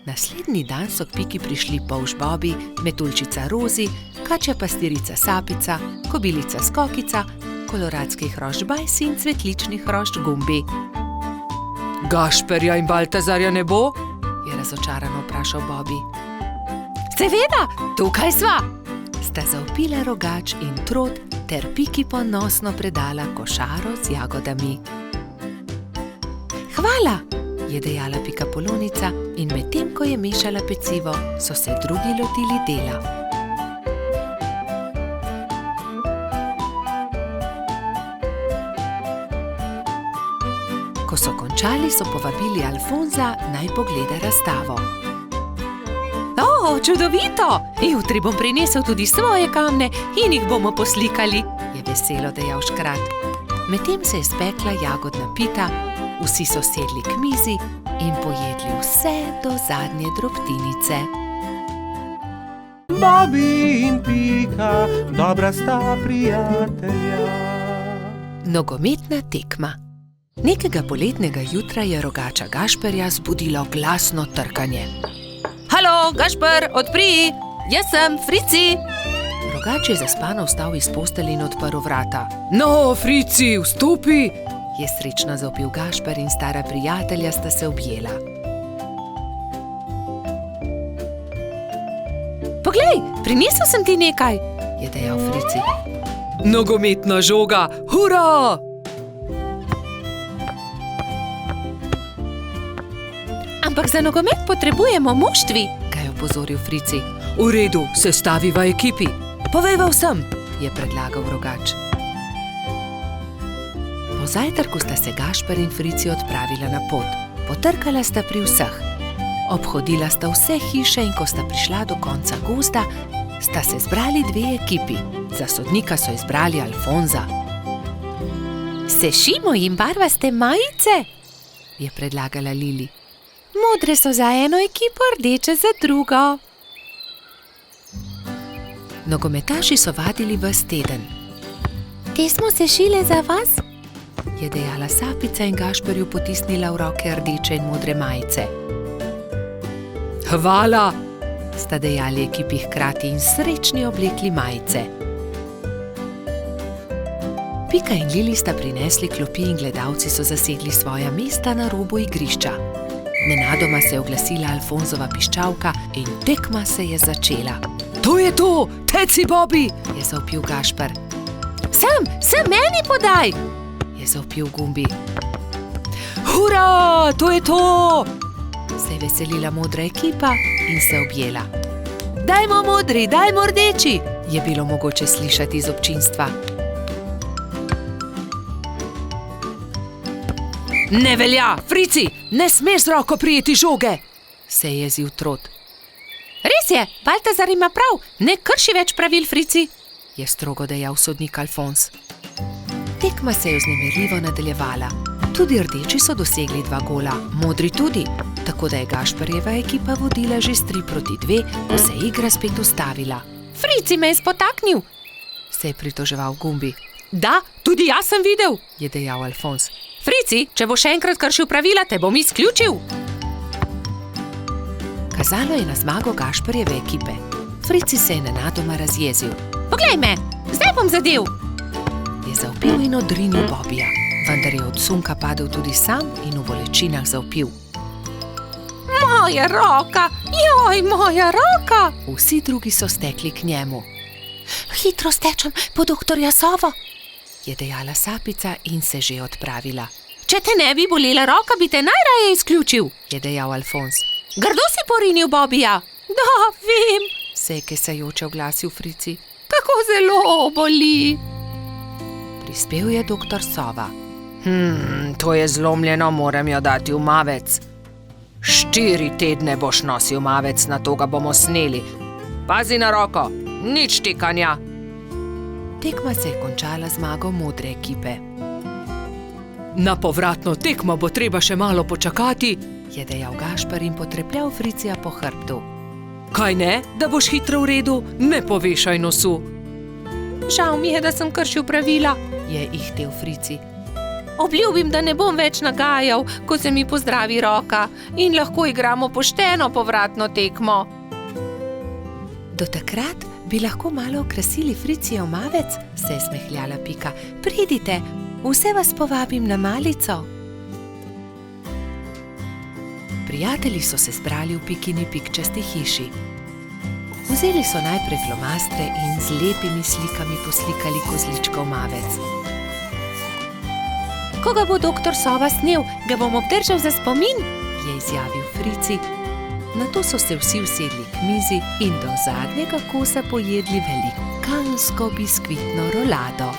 Naslednji dan so k Piki prišli polž Bobi, metuljčica Rozi, kačja pastirica Sapica, kobilica Skokica, koloradski hrošč Bajsi in cvetlični hrošč Gumbi. Gašperja in Baltazarja ne bo? Je razočarano vprašal Bobi. Seveda, tukaj sva! Sta zavpila Rogač in Trod ter Piki ponosno predala košaro z jagodami. Hvala, je dejala Pikapolonica in medtem, ko je mešala pecivo, so se drugi lotili dela. Ko so končali, so povabili Alfonza, naj pogleda razstavo. O, čudovito! Jutri bom prinesel tudi svoje kamne in jih bomo poslikali, je veselo dejal škrat. Medtem se je spekla jagodna pita, vsi so sedli k mizi in pojedli vse do zadnje drobtinice. Bobi in Pika, dobra sta prijatelja. Nogometna tekma. Nekega poletnega jutra je rogača Gašperja zbudilo glasno trkanje. Halo, Gašper, odpri! Jaz sem, Frici! Rogač je zaspano vstal iz postelje in odprl vrata. No, Frici, vstopi! Je srečno zavpil Gašper in stara prijatelja sta se objela. Poglej, prinesel sem ti nekaj, je dejal Frici. Nogometna žoga, hura! Ampak za nogomet potrebujemo moštvi, ga je opozoril Frici. V redu, sestaviva ekipi. Povejva vsem, je predlagal Rogač. Po Po zajtrku sta se Gašper in Frici odpravila na pot. Potrkala sta pri vseh. Obhodila sta vse hiše in ko sta prišla do konca gozda, sta se zbrali dve ekipi. Za sodnika so izbrali Alfonza. Sešimo jim barvaste majice, je predlagala Lili. Modre so za eno ekipo, rdeče za drugo. Nogometaši so vadili ves teden. Te smo sešile za vas, je dejala Sapica in Gašperju potisnila v roke rdeče in modre majice. Hvala, sta dejali ekipi hkrati in srečni oblekli majice. Pika in Lili sta prinesli klopi in gledalci so zasedli svoja mesta na robu igrišča. Nenadoma se je oglasila Alfonzova piščalka in tekma se je začela. To je to, teci Bobi, je zavpil Gašper. Sem meni podaj, je zavpil Gumbi. Hura, to je to, se je veselila modra ekipa in se objela. Dajmo modri, dajmo rdeči, je bilo mogoče slišati iz občinstva. Ne velja, Frici, ne smeš z roko prijeti žoge, se je jezil Trot. Res je, Baltazar ima prav, ne krši več pravil, Frici, je strogo dejal sodnik Alfons. Tekma se je vznemirljivo nadaljevala. Tudi rdeči so dosegli 2 gola, modri tudi, tako da je Gašperjeva ekipa vodila že s 3-2, ko se je igra spet ustavila. Frici me je spotaknil, se je pritoževal Gumbi. Da, tudi jaz sem videl, je dejal Alfons. Frici, če bo še enkrat kršil pravila, te bom izključil. Kazalo je na zmago Gašperjeve ekipe. Frici se je nenadoma razjezil. Poglej me, zdaj bom zadel, je zavpil in odrinil Bobija, vendar je od sunka padel tudi sam in v bolečinah zavpil. Moja roka, joj, moja roka! Vsi drugi so stekli k njemu. Hitro stečem po doktorja Sovo, je dejala Sapica in se že odpravila. Če te ne bi bolela roka, bi te najraje izključil, je dejal Alfons. Grdo si porinil Bobija. Da, vem, se je kesajoče oglasil Frici. Kako zelo boli. Prispel je doktor Sova. To je zlomljeno, moram jo dati v mavec. 4 tedne boš nosil mavec, na to ga bomo sneli. Pazi na roko, nič tikanja. Tekma se je končala zmago modre ekipe. Na povratno tekmo bo treba še malo počakati, je dejal Gašper in potrepljal Fricija po hrbtu. Kaj ne, da boš hitro v redu, ne povešaj nosu. Žal mi je, da sem kršil pravila, je ihtel Frici. Obljubim, da ne bom več nagajal, ko se mi pozdravi roka in lahko igramo pošteno povratno tekmo. Do takrat bi lahko malo okrasili Fricijev mavec, se je smehljala Pika. Pridite, vse vas povabim na malico. Prijatelji so se zbrali v Pikini pikčasti hiši. Vzeli so najprej flomastre in z lepimi slikami poslikali kozličkov mavec. Ko ga bo doktor Sova snel, ga bom obdržal za spomin, je izjavil Frici. Nato so se vsi usedli k mizi in do zadnjega kosa pojedli velikansko biskvitno rolado.